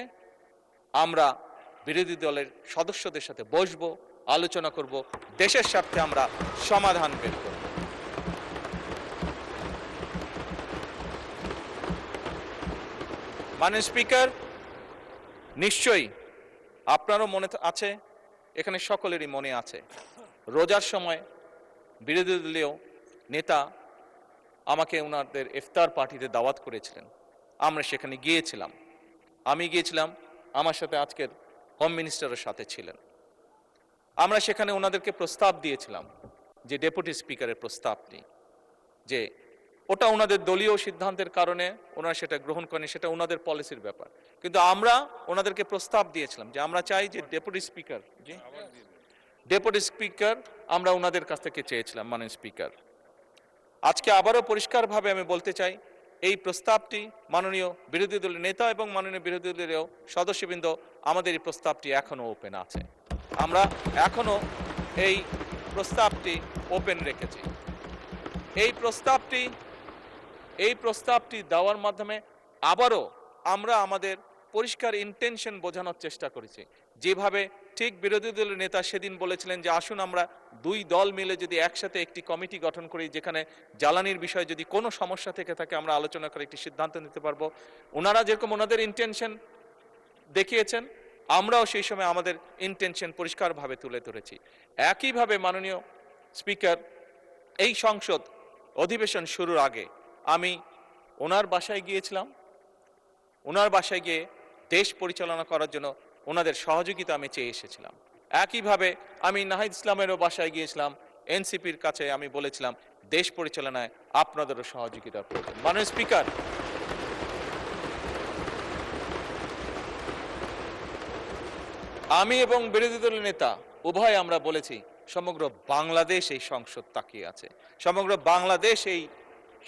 আমরা বিরোধী দলের সদস্যদের সাথে বসবো, আলোচনা করব, দেশের স্বার্থে আমরা সমাধান বের করব। মাননীয় স্পিকার, নিশ্চয়ই আপনারও মনে আছে, এখানে সকলেরই মনে আছে, রোজার সময় বিরোধী দলীয় নেতা আমাকে ওনাদের ইফতার পার্টিতে দাওয়াত করেছিলেন। আমরা সেখানে গিয়েছিলাম। আমি গিয়েছিলাম, আমার সাথে আজকের হোম মিনিস্টারের সাথে ছিলেন। আমরা সেখানে ওনাদেরকে প্রস্তাব দিয়েছিলাম যে ডেপুটি স্পিকারের প্রস্তাবটি, যে ওটা ওনাদের দলীয় সিদ্ধান্তের কারণে ওনারা সেটা গ্রহণ করেন, সেটা ওনাদের পলিসির ব্যাপার, কিন্তু আমরা ওনাদেরকে প্রস্তাব দিয়েছিলাম যে আমরা চাই যে ডেপুটি স্পিকার আমরা ওনাদের কাছ থেকে চেয়েছিলাম। মাননীয় স্পিকার, আজকে আবারও পরিষ্কারভাবে আমি বলতে চাই এই প্রস্তাবটি মাননীয় বিরোধী দলের নেতা এবং মাননীয় বিরোধী দলের সদস্যবৃন্দ, আমাদের এই প্রস্তাবটি এখনো ওপেন আছে। আমরা এখনো এই প্রস্তাবটি ওপেন রেখেছি। এই প্রস্তাবটি দেওয়ার মাধ্যমে আবারও আমরা আমাদের পরিষ্কার ইন্টেনশন বোঝানোর চেষ্টা করেছি যেভাবে ঠিক বিরোধী দলের নেতা সেদিন বলেছিলেন যে আসুন আমরা দুই দল মিলে যদি একসাথে একটি কমিটি গঠন করি, যেখানে জ্বালানির বিষয়ে যদি কোনো সমস্যা থেকে থাকে আমরা আলোচনা করে একটি সিদ্ধান্ত নিতে পারবো। ওনারা যেরকম ওনাদের ইন্টেনশন দেখিয়েছেন, আমরাও সেই সময় আমাদের ইন্টেনশন পরিষ্কারভাবে তুলে ধরেছি। একইভাবে মাননীয় স্পিকার, এই সংসদ অধিবেশন শুরুর আগে আমি ওনার বাসায় গিয়েছিলাম। ওনার বাসায় গিয়ে দেশ পরিচালনা করার জন্য ওনাদের সহযোগিতা আমি চেয়ে এসেছিলাম। একইভাবে আমি নাহিদ ইসলামেরও বাসায় গিয়েছিলাম। এনসিপির কাছে আমি বলেছিলাম দেশ পরিচালনায় আপনাদেরও সহযোগিতার প্রয়োজন। মাননীয় স্পিকার, আমি এবং বিরোধী দলের নেতা উভয় আমরা বলেছি সমগ্র বাংলাদেশ এই সংসদ তাকিয়ে আছে, সমগ্র বাংলাদেশ এই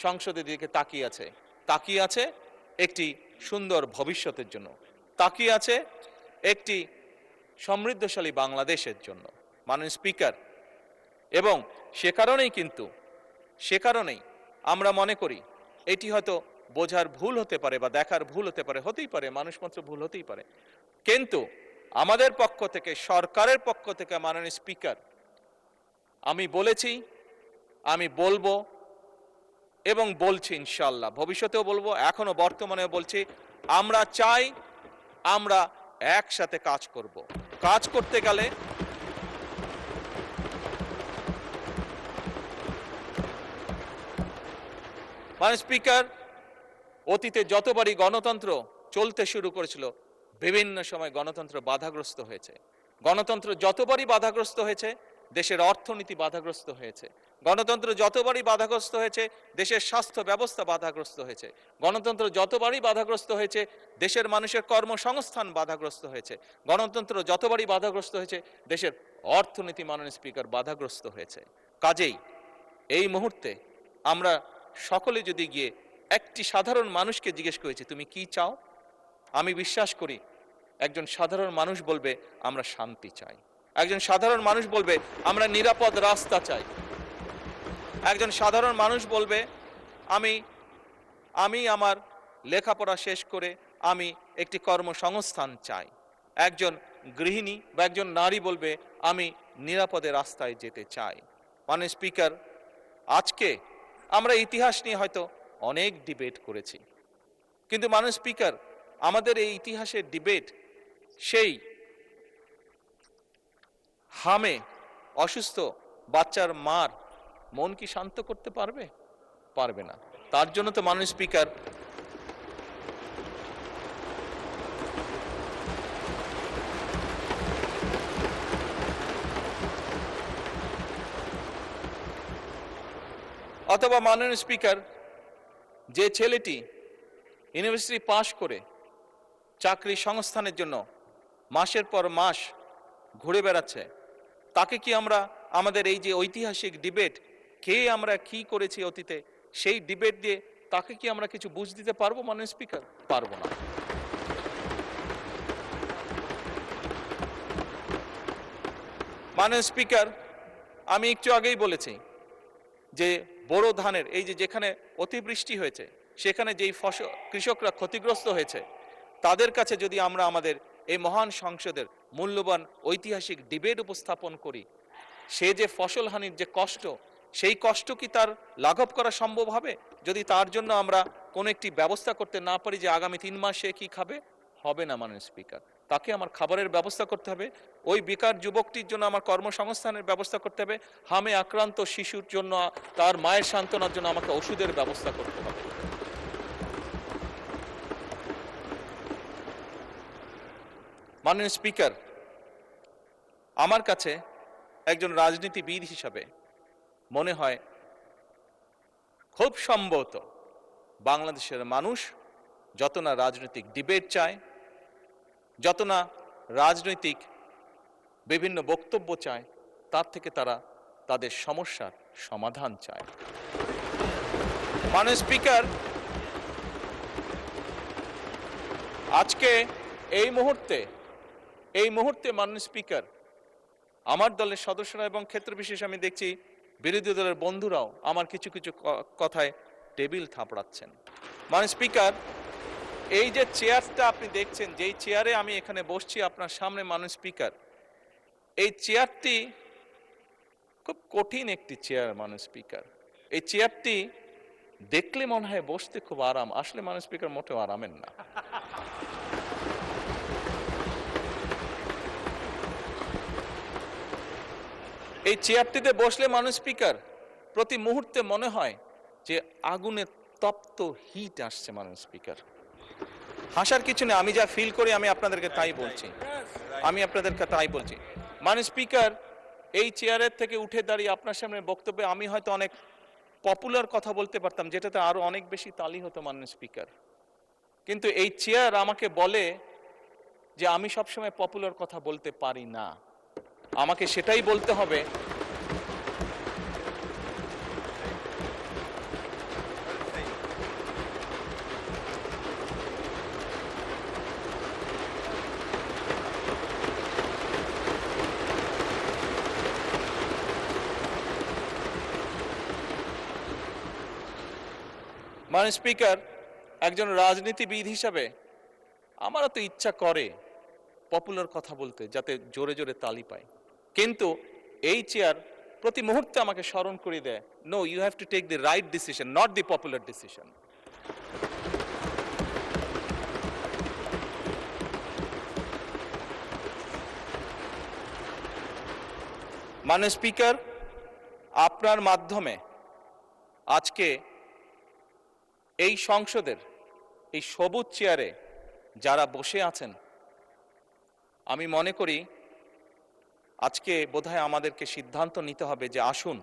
সংসদের দিকে তাকিয়ে আছে একটি সুন্দর ভবিষ্যতের জন্য, তাকিয়ে আছে একটি সমৃদ্ধশালী বাংলাদেশের জন্য। মাননীয় স্পিকার, এবং সে কারণেই আমরা মনে করি এটি হয়তো বোঝার ভুল হতে পারে বা দেখার ভুল হতে পারে, হতেই পারে, মানুষ মাত্র ভুল হতেই পারে, কিন্তু আমাদের পক্ষ থেকে, সরকারের পক্ষ থেকে মাননীয় স্পিকার, আমি বলেছি, আমি বলবো এবং বলছি, ইনশাআল্লাহ ভবিষ্যতেও বলবো, এখনো বর্তমানেও বলছি, আমরা চাই আমরা একসাথে কাজ করব। কাজ করতে গেলে মাননীয় স্পিকার, অতীতে যতবারই গণতন্ত্র চলতে শুরু করেছিল বিভিন্ন সময় গণতন্ত্র বাধাগ্রস্ত হয়েছে। গণতন্ত্র যতবারই বাধাগ্রস্ত হয়েছে দেশের অর্থনীতি বাধাগ্রস্ত হয়েছে। গণতন্ত্র যতবারই বাধাগ্রস্ত হয়েছে দেশের স্বাস্থ্য ব্যবস্থা বাধাগ্রস্ত হয়েছে। গণতন্ত্র যতবারই বাধাগ্রস্ত হয়েছে দেশের মানুষের কর্মসংস্থান বাধাগ্রস্ত হয়েছে। গণতন্ত্র যতবারই বাধাগ্রস্ত হয়েছে দেশের অর্থনীতি, মাননীয় স্পিকার, বাধাগ্রস্ত হয়েছে। কাজেই এই মুহূর্তে আমরা সকলে যদি গিয়ে একটি সাধারণ মানুষকে জিজ্ঞেস করেছি তুমি কি চাও, আমি বিশ্বাস করি একজন সাধারণ মানুষ বলবে আমরা শান্তি চাই। একজন সাধারণ মানুষ বলবে আমরা নিরাপদ রাস্তা চাই। একজন সাধারণ মানুষ বলবে আমি আমার লেখাপড়া শেষ করে আমি একটি কর্মসংস্থান চাই। একজন গৃহিণী বা একজন নারী বলবে আমি নিরাপদে রাস্তায় যেতে চাই। মাননীয় স্পিকার, আজকে আমরা ইতিহাস নিয়ে হয়তো অনেক ডিবেট করেছি, কিন্তু মাননীয় স্পিকার, আমাদের এই ইতিহাসের ডিবেট সেই হামে অসুস্থ বাচ্চার মার মন কি শান্ত করতে পারবে? পারবে না। তার জন্য তো মাননীয় স্পিকার, অথবা মাননীয় স্পিকার, যে ছেলেটি ইউনিভার্সিটি পাশ করে চাকরি সংস্থানের জন্য মাসের পর মাস ঘুরে বেড়াচ্ছে, তাকে কি আমরা আমাদের এই যে ঐতিহাসিক ডিবেট, কে আমরা কি করেছি অতীতে, সেই ডিবেট দিয়ে তাকে কি আমরা কিছু বুঝ দিতে পারবো? মাননীয় স্পিকার, পারবো না। মাননীয় স্পিকার, আমি একটু আগেই বলেছি যে বোরো ধানের এই যে যেখানে অতিবৃষ্টি হয়েছে সেখানে যেই ফসল কৃষকরা ক্ষতিগ্রস্ত হয়েছে তাদের কাছে যদি আমরা আমাদের এই মহান সংসদের মূল্যবান ঐতিহাসিক ডিবেট উপস্থাপন করি, সে যে ফসল হানির যে কষ্ট, সেই কষ্ট কি তার লাঘব করা সম্ভব হবে যদি তার জন্য আমরা কোনো একটি ব্যবস্থা করতে না পারি যে আগামী 3 মাস সে কি খাবে? হবে না মাননীয় স্পিকার। তাকে আমার খাবারের ব্যবস্থা করতে হবে, ওই বেকার যুবকটির জন্য আমার কর্মসংস্থানের ব্যবস্থা করতে হবে, হামে আক্রান্ত শিশুর জন্য তার মায়ের সান্ত্বনার জন্য আমাকে ওষুধের ব্যবস্থা করতে হবে। মাননীয় স্পিকার, আমার কাছে একজন রাজনীতিবিদ হিসাবে মনে হয় খুব সম্ভবত বাংলাদেশের মানুষ যত না রাজনৈতিক ডিবেট চায়, যত না রাজনৈতিক বিভিন্ন বক্তব্য চায়, তার থেকে তারা তাদের সমস্যার সমাধান চায়। মাননীয় স্পিকার, আজকে এই মুহূর্তে মাননীয় স্পিকার, আমার দলের সদস্যরা এবং ক্ষেত্র বিশেষ আমি দেখছি বিরোধী দলের বন্ধুরাও আমার কিছু কিছু কথায় টেবিল থাপড়াচ্ছেন। মাননীয় স্পিকার, এই যে চেয়ারটা আপনি দেখছেন, যেই চেয়ারে আমি এখানে বসছি আপনার সামনে মাননীয় স্পিকার, এই চেয়ারটি খুব কঠিন একটি চেয়ার মাননীয় স্পিকার। এই চেয়ারটি দেখলে মনে হয় বসতে খুব আরাম, আসলে মাননীয় স্পিকার মোটেও আরামের না। এই চেয়ারটিতে বসলে মাননীয় স্পিকার প্রতি মুহূর্তে মনে হয় যে আগুনে তপ্ত হিট আসছে মাননীয় স্পিকার। হাসার কিছু নেই, আমি যা ফিল করি আমি আপনাদেরকে তাই বলছি, মাননীয় স্পিকার, এই চেয়ারের থেকে উঠে দাঁড়িয়ে আপনার সামনে বক্তব্যে আমি হয়তো অনেক পপুলার কথা বলতে পারতাম, যেটাতে আরো অনেক বেশি তালি হতো মাননীয় স্পিকার, কিন্তু এই চেয়ার আমাকে বলে যে আমি সবসময় পপুলার কথা বলতে পারি না, আমাকে সেটাই বলতে হবে মাননীয় স্পিকার, একজন রাজনীতিবিদ হিসাবে আমারও তো ইচ্ছা করে পপুলার কথা বলতে, যাতে জোরে জোরে তালি পায়, কিন্তু এই চেয়ার প্রতি মুহূর্তে আমাকে স্মরণ করিয়ে দেয়, no, you have to take the right decision, not the popular decision. মাননীয় স্পিকার, আপনার মাধ্যমে আজকে এই সংসদের এই সবুজ চেয়ারে যারা বসে আছেন, আমি মনে করি আজকে বোধহয় আমাদেরকে সিদ্ধান্ত নিতে হবে যে আসুন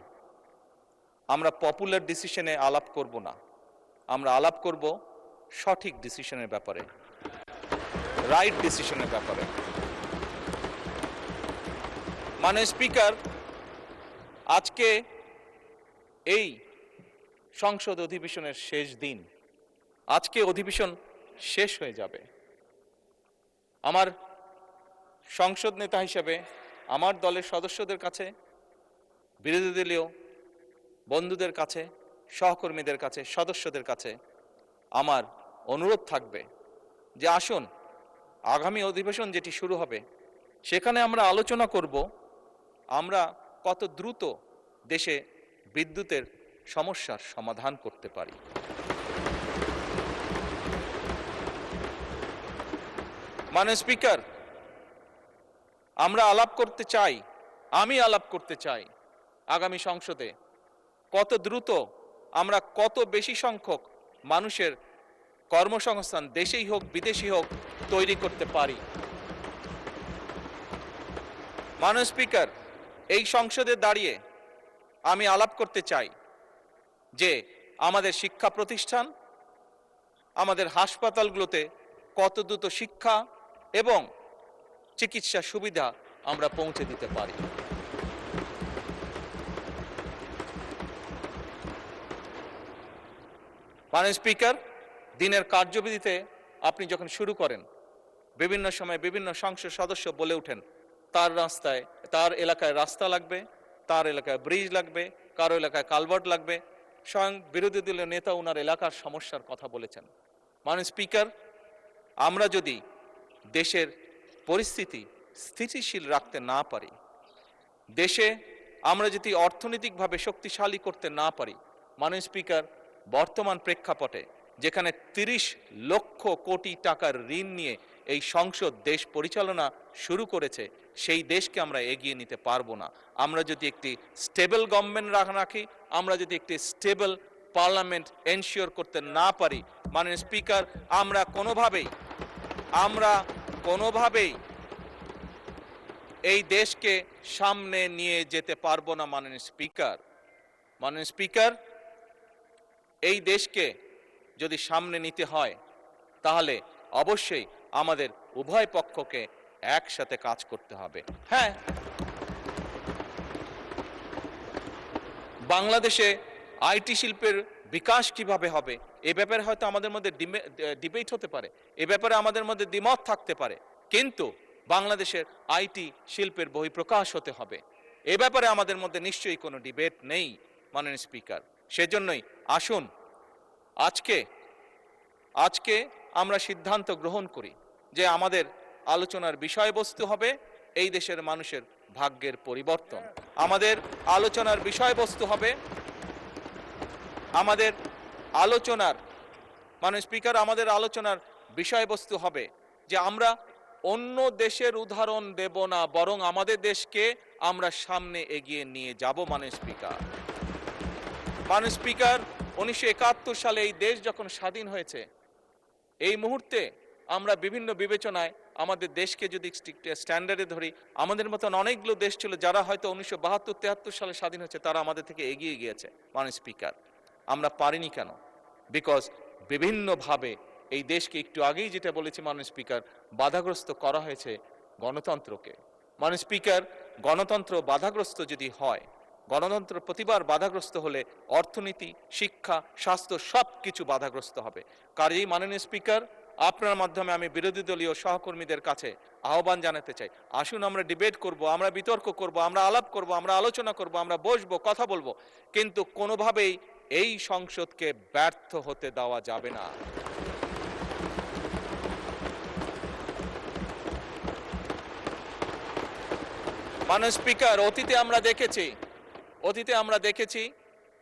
আমরা পপুলার ডিসিশনে আলাপ করব না, আমরা আলাপ করব সঠিক ডিসিশনের ব্যাপারে, রাইট ডিসিশনের ব্যাপারে। মাননীয় স্পিকার, আজকে এই সংসদ অধিবেশনের শেষ দিন, আজকে অধিবেশন শেষ হয়ে যাবে। আমার সংসদ নেতা হিসেবে আমার দলের সদস্যদের কাছে, বিরোধী দলীয় বন্ধুদের কাছে, সহকর্মীদের কাছে, সদস্যদের কাছে আমার অনুরোধ থাকবে যে আসুন আগামী অধিবেশন যেটি শুরু হবে সেখানে আমরা আলোচনা করব আমরা কত দ্রুত দেশে বিদ্যুতের সমস্যার সমাধান করতে পারি। মাননীয় স্পিকার, আমরা আলাপ করতে চাই, আমি আলাপ করতে চাই আগামী সংসদে কত দ্রুত আমরা কত বেশি সংখ্যক মানুষের কর্মসংস্থান দেশেই হোক বিদেশি হোক তৈরি করতে পারি। মাননীয় স্পিকার, এই সংসদে দাঁড়িয়ে আমি আলাপ করতে চাই যে আমাদের শিক্ষা প্রতিষ্ঠান, আমাদের হাসপাতালগুলোতে কত দ্রুত শিক্ষা এবং চিকিৎসা সুবিধা আমরা পৌঁছে দিতে পারি। মাননীয় স্পিকার, দিনের কার্যবিধিতে আপনি যখন শুরু করেন বিভিন্ন সময় বিভিন্ন সংসদ সদস্য বলে ওঠেন তার এলাকায় রাস্তা লাগবে, তার এলাকায় ব্রিজ লাগবে, কারো এলাকায় কালভার্ট লাগবে, স্বয়ং বিরোধী দলীয় নেতা ওনার এলাকার সমস্যার কথা বলেছেন। মাননীয় স্পিকার, আমরা যদি দেশের পরিস্থিতি স্থিতিশীল রাখতে না পারি, দেশে আমরা যদি অর্থনৈতিকভাবে শক্তিশালী করতে না পারি, মাননীয় স্পিকার, বর্তমান প্রেক্ষাপটে যেখানে 30 লক্ষ কোটি টাকার ঋণ নিয়ে এই সংসদ দেশ পরিচালনা শুরু করেছে, সেই দেশকে আমরা এগিয়ে নিতে পারবো না। আমরা যদি একটি স্টেবল গভর্নমেন্ট রাখি, আমরা যদি একটি স্টেবল পার্লামেন্ট এনশিওর করতে না পারি, মাননীয় স্পিকার, আমরা কোনোভাবেই এই দেশকে সামনে নিয়ে যেতে পারবো না। মাননীয় স্পিকার, এই দেশকে যদি সামনে নিতে হয় তাহলে অবশ্যই আমাদের উভয় পক্ষকে একসাথে কাজ করতে হবে। হ্যাঁ, বাংলাদেশে আইটি শিল্পের বিকাশ কিভাবে হবে এ ব্যাপারে হয়তো আমাদের মধ্যে ডিবেট হতে পারে, এ ব্যাপারে আমাদের মধ্যে দ্বিমত থাকতে পারে, কিন্তু বাংলাদেশের আইটি শিল্পের বহিঃপ্রকাশ হতে হবে, এ ব্যাপারে আমাদের মধ্যে নিশ্চয়ই কোনো ডিবেট নেই। মাননীয় স্পিকার, সেজন্যই আসুন আজকে আমরা সিদ্ধান্ত গ্রহণ করি যে আমাদের আলোচনার বিষয়বস্তু হবে এই দেশের মানুষের ভাগ্যের পরিবর্তন। আমাদের আলোচনার বিষয়বস্তু হবে আমাদের আলোচনার স্পিকার আমাদের আলোচনার বিষয়বস্তু হবে যে আমরা অন্য দেশের উদাহরণ দেব না, বরং আমাদের দেশকে আমরা সামনে এগিয়ে নিয়ে যাব। স্পিকার 1971 সালে এই দেশ যখন স্বাধীন হয়েছে, এই মুহূর্তে আমরা বিভিন্ন বিবেচনায় আমাদের দেশকে যদি স্ট্যান্ডার্ডে ধরি, আমাদের মতন অনেকগুলো দেশ ছিল যারা হয়তো 1972-73 সালে স্বাধীন হয়েছে, তারা আমাদের থেকে এগিয়ে গিয়েছে। স্পিকার আমরা পারিনি কেন? বিকজ বিভিন্নভাবে এই দেশকে, একটু আগেই যেটা বলেছি স্পিকার, বাধাগ্রস্ত করা হয়েছে গণতন্ত্রকে। স্পিকার গণতন্ত্র বাধাগ্রস্ত যদি হয়, গণতন্ত্র প্রতিবার বাধাগ্রস্ত হলে অর্থনীতি, শিক্ষা, স্বাস্থ্য সব কিছু বাধাগ্রস্ত হবে। কাজেই মাননীয় স্পিকার, আপনার মাধ্যমে আমি বিরোধী দলীয় সহকর্মীদের কাছে আহ্বান জানাতে চাই, আসুন আমরা ডিবেট করব, আমরা বিতর্ক করব, আমরা আলাপ করব, আমরা আলোচনা করব, আমরা বসবো, কথা বলবো, কিন্তু কোনোভাবেই এই সংসদকে ব্যর্থ হতে দেওয়া যাবে না। স্পিকার অতীতে আমরা দেখেছি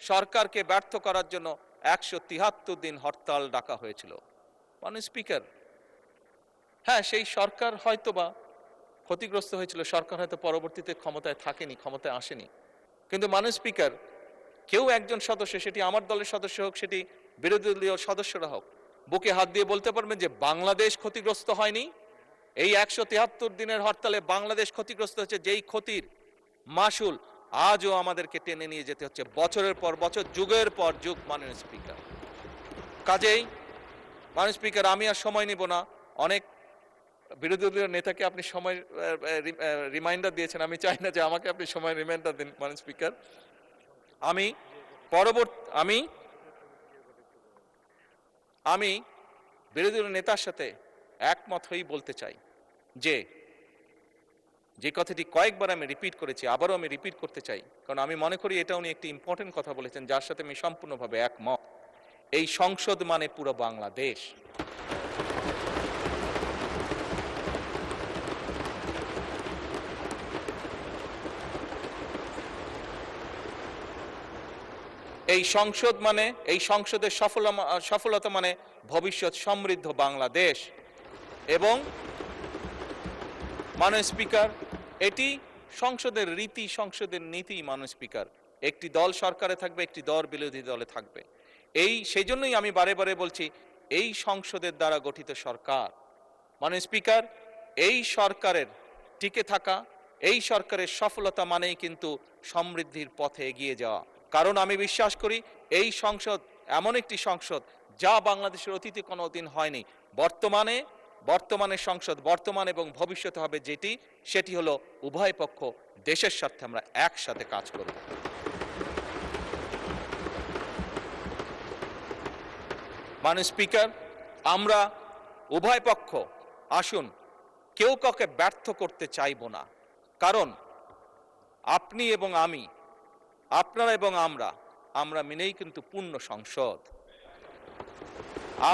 সরকারকে ব্যর্থ করার জন্য 173 দিন হরতাল ডাকা হয়েছিল। স্পিকার হ্যাঁ, সেই সরকার হয়তোবা ক্ষতিগ্রস্ত হয়েছিল, সরকার হয়তো পরবর্তীতে ক্ষমতায় থাকেনি, ক্ষমতায় আসেনি, কিন্তু স্পিকার কেউ একজন সদস্য, সেটি আমার দলের সদস্য হোক, সেটি বিরোধী দলীয় সদস্যরা হোক, বুকে হাত দিয়ে বলতে পারবেন যে বাংলাদেশ ক্ষতিগ্রস্ত হয়নি? এই 173 দিনের হরতালে বাংলাদেশ ক্ষতিগ্রস্ত হচ্ছে, যেই ক্ষতির মাসুল আজও আমাদেরকে টেনে নিয়ে যেতে হচ্ছে বছরের পর বছর, যুগের পর যুগ। স্পিকার কাজেই স্পিকার আমি আর সময় নিব না, অনেক বিরোধী দলীয় নেতাকে আপনি সময় রিমাইন্ডার দিয়েছেন, আমি চাই না যে আমাকে আপনি সময় রিমাইন্ডার দিন। স্পিকার আমি বিরোধী দলীয় নেতার সাথে একমত হয়েই বলতে চাই যে কথাটি কয়েকবার আমি রিপিট করেছি, আবারও আমি রিপিট করতে চাই, কারণ আমি মনে করি এটা উনি একটি ইম্পর্টেন্ট কথা বলেছেন যার সাথে আমি সম্পূর্ণভাবে একমত। এই সংসদ মানে পুরো বাংলাদেশ। এই সংসদের সফলতা মানে ভবিষ্যৎ সমৃদ্ধ বাংলাদেশ। এবং স্পিকার এটি সংসদের রীতি, সংসদের নীতি। স্পিকার একটি দল সরকারে থাকবে, একটি দল বিরোধী দলে থাকবে। সেই জন্যই আমি বারে বারে বলছি, এই সংসদের দ্বারা গঠিত সরকার। স্পিকার এই সরকারের টিকে থাকা, এই সরকারের সফলতা মানেই কিন্তু সমৃদ্ধির পথে এগিয়ে যাওয়া। কারণ আমি বিশ্বাস করি এই সংসদ এমন একটি সংসদ যা বাংলাদেশের অতীতে কোনোদিন হয়নি। বর্তমানে সংসদ, বর্তমান এবং ভবিষ্যতে হবে সেটি হলো উভয় পক্ষ দেশের স্বার্থে আমরা একসাথে কাজ করব। স্পিকার আমরা উভয় পক্ষ আসুন, কেউ কাউকে ব্যর্থ করতে চাইব না, কারণ আপনি এবং আমি, আপনারা এবং আমরা মিলেই কিন্তু পূর্ণ সংসদ।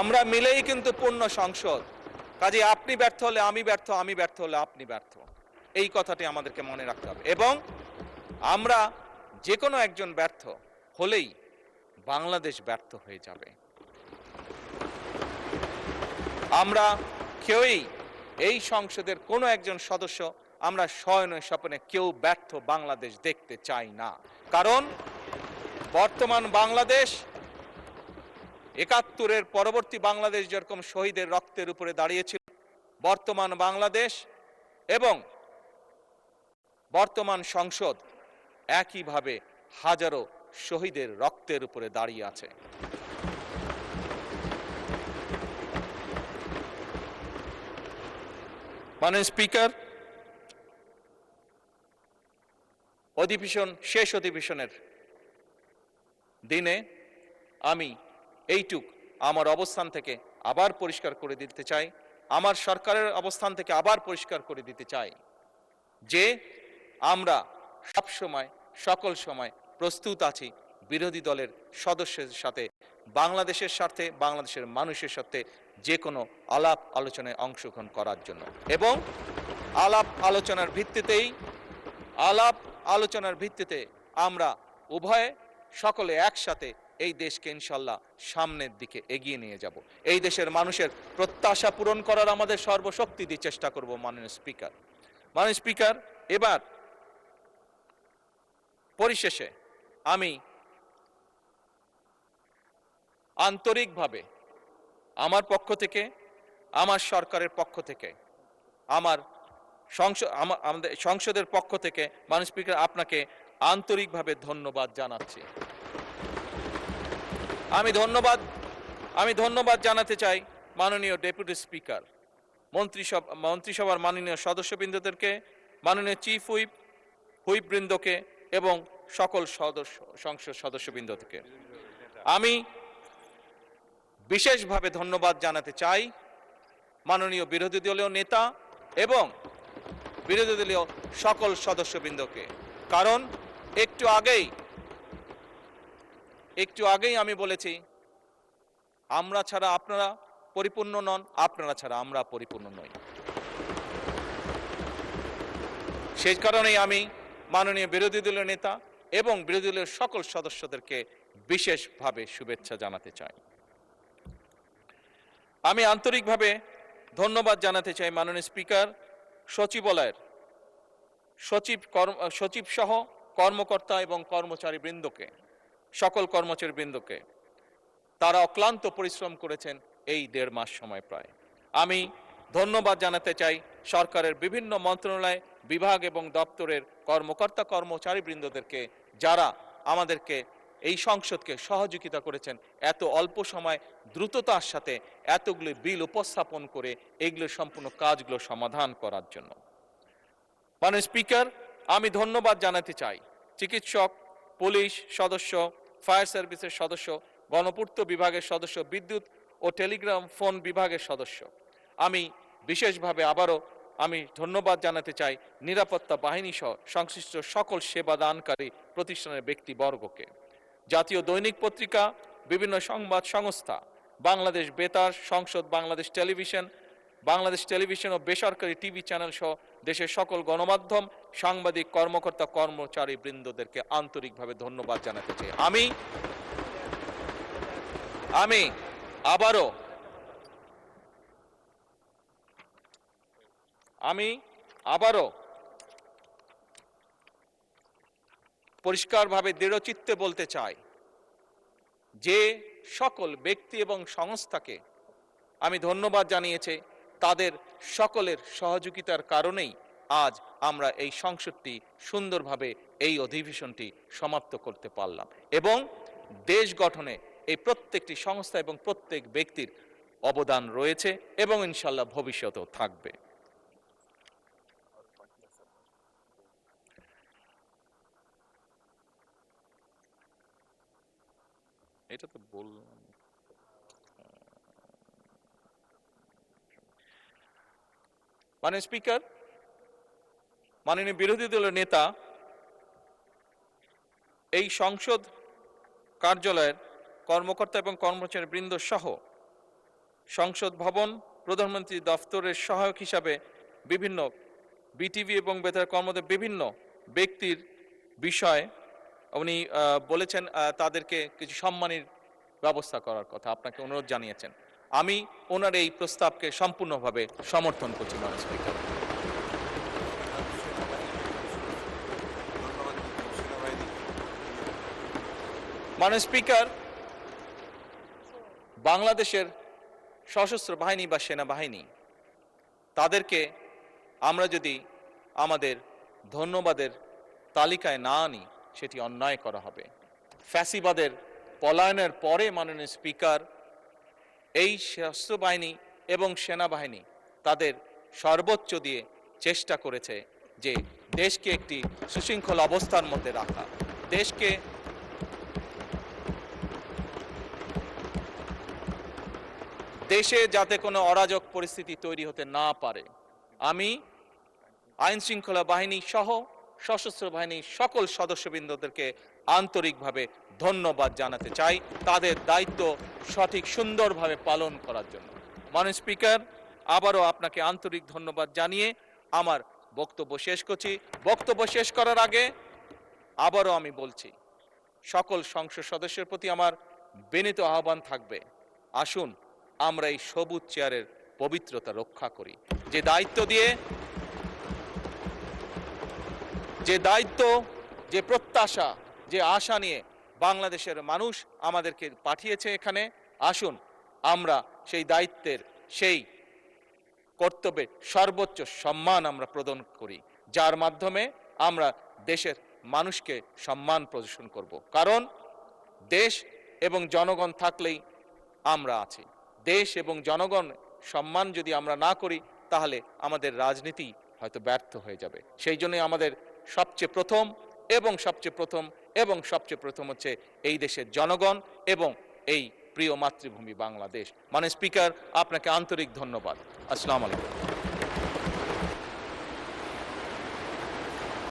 আমরা মিলেই কিন্তু পূর্ণ সংসদ। কাজে আপনি ব্যর্থ হলে আমি ব্যর্থ, আমি ব্যর্থ হলে আপনি ব্যর্থ, এই কথাটি আমাদেরকে মনে রাখতে হবে। এবং আমরা যে কোনো একজন ব্যর্থ হলেই বাংলাদেশ ব্যর্থ হয়ে যাবে। আমরা কেউই এই সংসদের কোনো একজন সদস্য আমরা শয়নে স্বপ্নে কেউ ব্যর্থ বাংলাদেশ দেখতে চাই না। কারণ বর্তমান বাংলাদেশ ৭১-এর পরবর্তী বাংলাদেশ যেরকম শহীদের রক্তের উপরে দাঁড়িয়েছিল, বর্তমান বাংলাদেশ এবং বর্তমান সংসদ একইভাবে হাজারো শহীদের রক্তের উপরে দাঁড়িয়ে আছে। স্পিকার শেষ অধিবেশনের দিনে আমি এইটুক আমার অবস্থান থেকে আবার পরিষ্কার করে দিতে চাই, আমার সরকারের অবস্থান থেকে আবার পরিষ্কার করে দিতে চাই যে আমরা সব সময়, সকল সময় প্রস্তুত আছি বিরোধী দলের সদস্যের সাথে বাংলাদেশের স্বার্থে, বাংলাদেশের মানুষের সাথে যে কোনো আলাপ আলোচনায় অংশগ্রহণ করার জন্য, এবং আলাপ আলোচনার ভিত্তিতে আমরা উভয়ে সকলে একসাথে এই দেশকে ইনশাল্লাহ সামনের দিকে এগিয়ে নিয়ে যাব। এই দেশের মানুষের প্রত্যাশা পূরণ করার আমাদের সর্বশক্তি দিয়ে চেষ্টা করব। মাননীয় স্পিকার, এবার পরিশেষে আমি আন্তরিকভাবে আমার পক্ষ থেকে, আমার সরকারের পক্ষ থেকে, আমাদের সংসদের পক্ষ থেকে মাননীয় স্পিকার আপনাকে আন্তরিকভাবে ধন্যবাদ জানাচ্ছি। আমি ধন্যবাদ জানাতে চাই মাননীয় ডেপুটি স্পিকার, মন্ত্রিসভার মাননীয় সদস্যবৃন্দদেরকে, মাননীয় চিফ হুইপবৃন্দকে এবং সকল সংসদ সদস্যবৃন্দকে। আমি বিশেষভাবে ধন্যবাদ জানাতে চাই মাননীয় বিরোধী দলীয় নেতা এবং বিরোধী দলীয় সকল সদস্যবৃন্দকে, কারণ একটু আগেই আমি বলেছি, আমরা ছাড়া আপনারা পরিপূর্ণ নন, আপনারা ছাড়া আমরা পরিপূর্ণ নই। সেই কারণেই আমি মাননীয় বিরোধী দলীয় নেতা এবং বিরোধী দলীয় সকল সদস্যদেরকে বিশেষভাবে শুভেচ্ছা জানাতে চাই। আমি আন্তরিকভাবে ধন্যবাদ জানাতে চাই মাননীয় স্পিকার, সচিবালয়ের সচিব সহ কর্মকর্তা এবং কর্মচারীবৃন্দকে, সকল কর্মচারীবৃন্দকে। তারা অক্লান্ত পরিশ্রম করেছেন এই 1.5 মাস সময় প্রায়। আমি ধন্যবাদ জানাতে চাই সরকারের বিভিন্ন মন্ত্রণালয়, বিভাগ এবং দপ্তরের কর্মকর্তা কর্মচারীবৃন্দদেরকে, যারা আমাদেরকে এই সংসদকে সহযোগিতা করেছেন এত অল্প সময় দ্রুততার সাথে এতগুলো বিল উপস্থাপন করে এগুলো সম্পূর্ণ কাজগুলো সমাধান করার জন্য। মাননীয় স্পিকার, আমি ধন্যবাদ জানাতে চাই চিকিৎসক, পুলিশ সদস্য, ফায়ার সার্ভিসের সদস্য, গণপূর্ত বিভাগের সদস্য, বিদ্যুৎ ও টেলিগ্রাম ফোন বিভাগের সদস্য। আমি বিশেষভাবে আবারও ধন্যবাদ জানাতে চাই নিরাপত্তা বাহিনী সহ সংশ্লিষ্ট সকল সেবাদানকারী প্রতিষ্ঠানের ব্যক্তিবর্গকে। জাতীয় দৈনিক পত্রিকা, বিভিন্ন সংবাদ সংস্থা, বাংলাদেশ বেতার, সংসদ, বাংলাদেশ টেলিভিশন ও বেসরকারি টিভি চ্যানেল সহ দেশের সকল গণমাধ্যম, সাংবাদিক, কর্মকর্তা কর্মচারী বৃন্দদেরকে আন্তরিকভাবে ধন্যবাদ জানাতে চাই। আমি আবারও পরিষ্কারভাবে দৃঢ়চিত্তে বলতে চাই যে সকল ব্যক্তি এবং সংস্থাকে আমি ধন্যবাদ জানিয়েছি, তাদের সকলের সহযোগিতার কারণেই আজ আমরা এই সংসদটি সুন্দরভাবে এই অধিবেশনটি সমাপ্ত করতে পারলাম, এবং দেশ গঠনে এই প্রত্যেকটি সংস্থা এবং প্রত্যেক ব্যক্তির অবদান রয়েছে এবং ইনশাল্লাহ ভবিষ্যতেও থাকবে। এটা তো বললাম। মাননীয় স্পিকার, মাননীয় বিরোধী দলের নেতা, এই সংসদ কার্যালয়ের কর্মকর্তা এবং কর্মচারী বৃন্দ সহ সংসদ ভবন, প্রধানমন্ত্রী দফতরের সহায়ক হিসাবে বিভিন্ন বিটিভি এবং বেতার কর্মদের বিভিন্ন ব্যক্তির বিষয়ে উনি বলেছেন তাদেরকে কিছু সম্মানের ব্যবস্থা করার কথা, আপনাকে অনুরোধ জানিয়েছেন। আমি ওনার এই প্রস্তাবকে সম্পূর্ণভাবে সমর্থন করছি। মাননীয় স্পিকার, মাননীয় স্পিকার, বাংলাদেশের সশস্ত্র বাহিনী বা সেনাবাহিনী, তাদেরকে আমরা যদি আমাদের ধন্যবাদের তালিকায় না আনি সেটি অন্যায় করা হবে। ফ্যাসিবাদের পলায়নের পরে মাননীয় স্পিকার, এই সশস্ত্র বাহিনী এবং সেনাবাহিনী তাদের সর্বোচ্চ দিয়ে চেষ্টা করেছে যে দেশকে একটি সুশৃঙ্খল অবস্থার মধ্যে রাখা, দেশে যাতে কোনো অরাজক পরিস্থিতি তৈরি হতে না পারে। আমি আইন শৃঙ্খলা বাহিনী সহ সশস্ত্র বাহিনীর সকল সদস্যবৃন্দদেরকে আন্তরিকভাবে ধন্যবাদ জানাতে চাই তাদের দায়িত্ব সঠিক সুন্দরভাবে পালন করার জন্য। মাননীয় স্পিকার, আবারও আপনাকে আন্তরিক ধন্যবাদ জানিয়ে আমার বক্তব্য শেষ করছি। বক্তব্য শেষ করার আগে আবারও আমি বলছি, সকল সংসদ সদস্যের প্রতি আমার বিনীত আহ্বান থাকবে, আসুন আমরা এই সবুজ চেয়ারের পবিত্রতা রক্ষা করি। যে দায়িত্ব, যে প্রত্যাশা, যে আশা নিয়ে বাংলাদেশের মানুষ আমাদেরকে পাঠিয়েছে এখানে, আসুন আমরা সেই দায়িত্বের, সেই কর্তব্যের সর্বোচ্চ সম্মান আমরা প্রদান করি, যার মাধ্যমে আমরা দেশের মানুষকে সম্মান প্রদর্শন করব। কারণ দেশ এবং জনগণ থাকলেই আমরা আছি। দেশ এবং জনগণ সম্মান যদি আমরা না করি, তাহলে আমাদের রাজনীতি হয়তো ব্যর্থ হয়ে যাবে। সেই জন্যই আমাদের সবচেয়ে প্রথম হচ্ছে এই দেশের জনগণ এবং এই প্রিয় মাতৃভূমি বাংলাদেশ। মাননীয় স্পিকার, আপনাকে আন্তরিক ধন্যবাদ। আসসালামু আলাইকুম।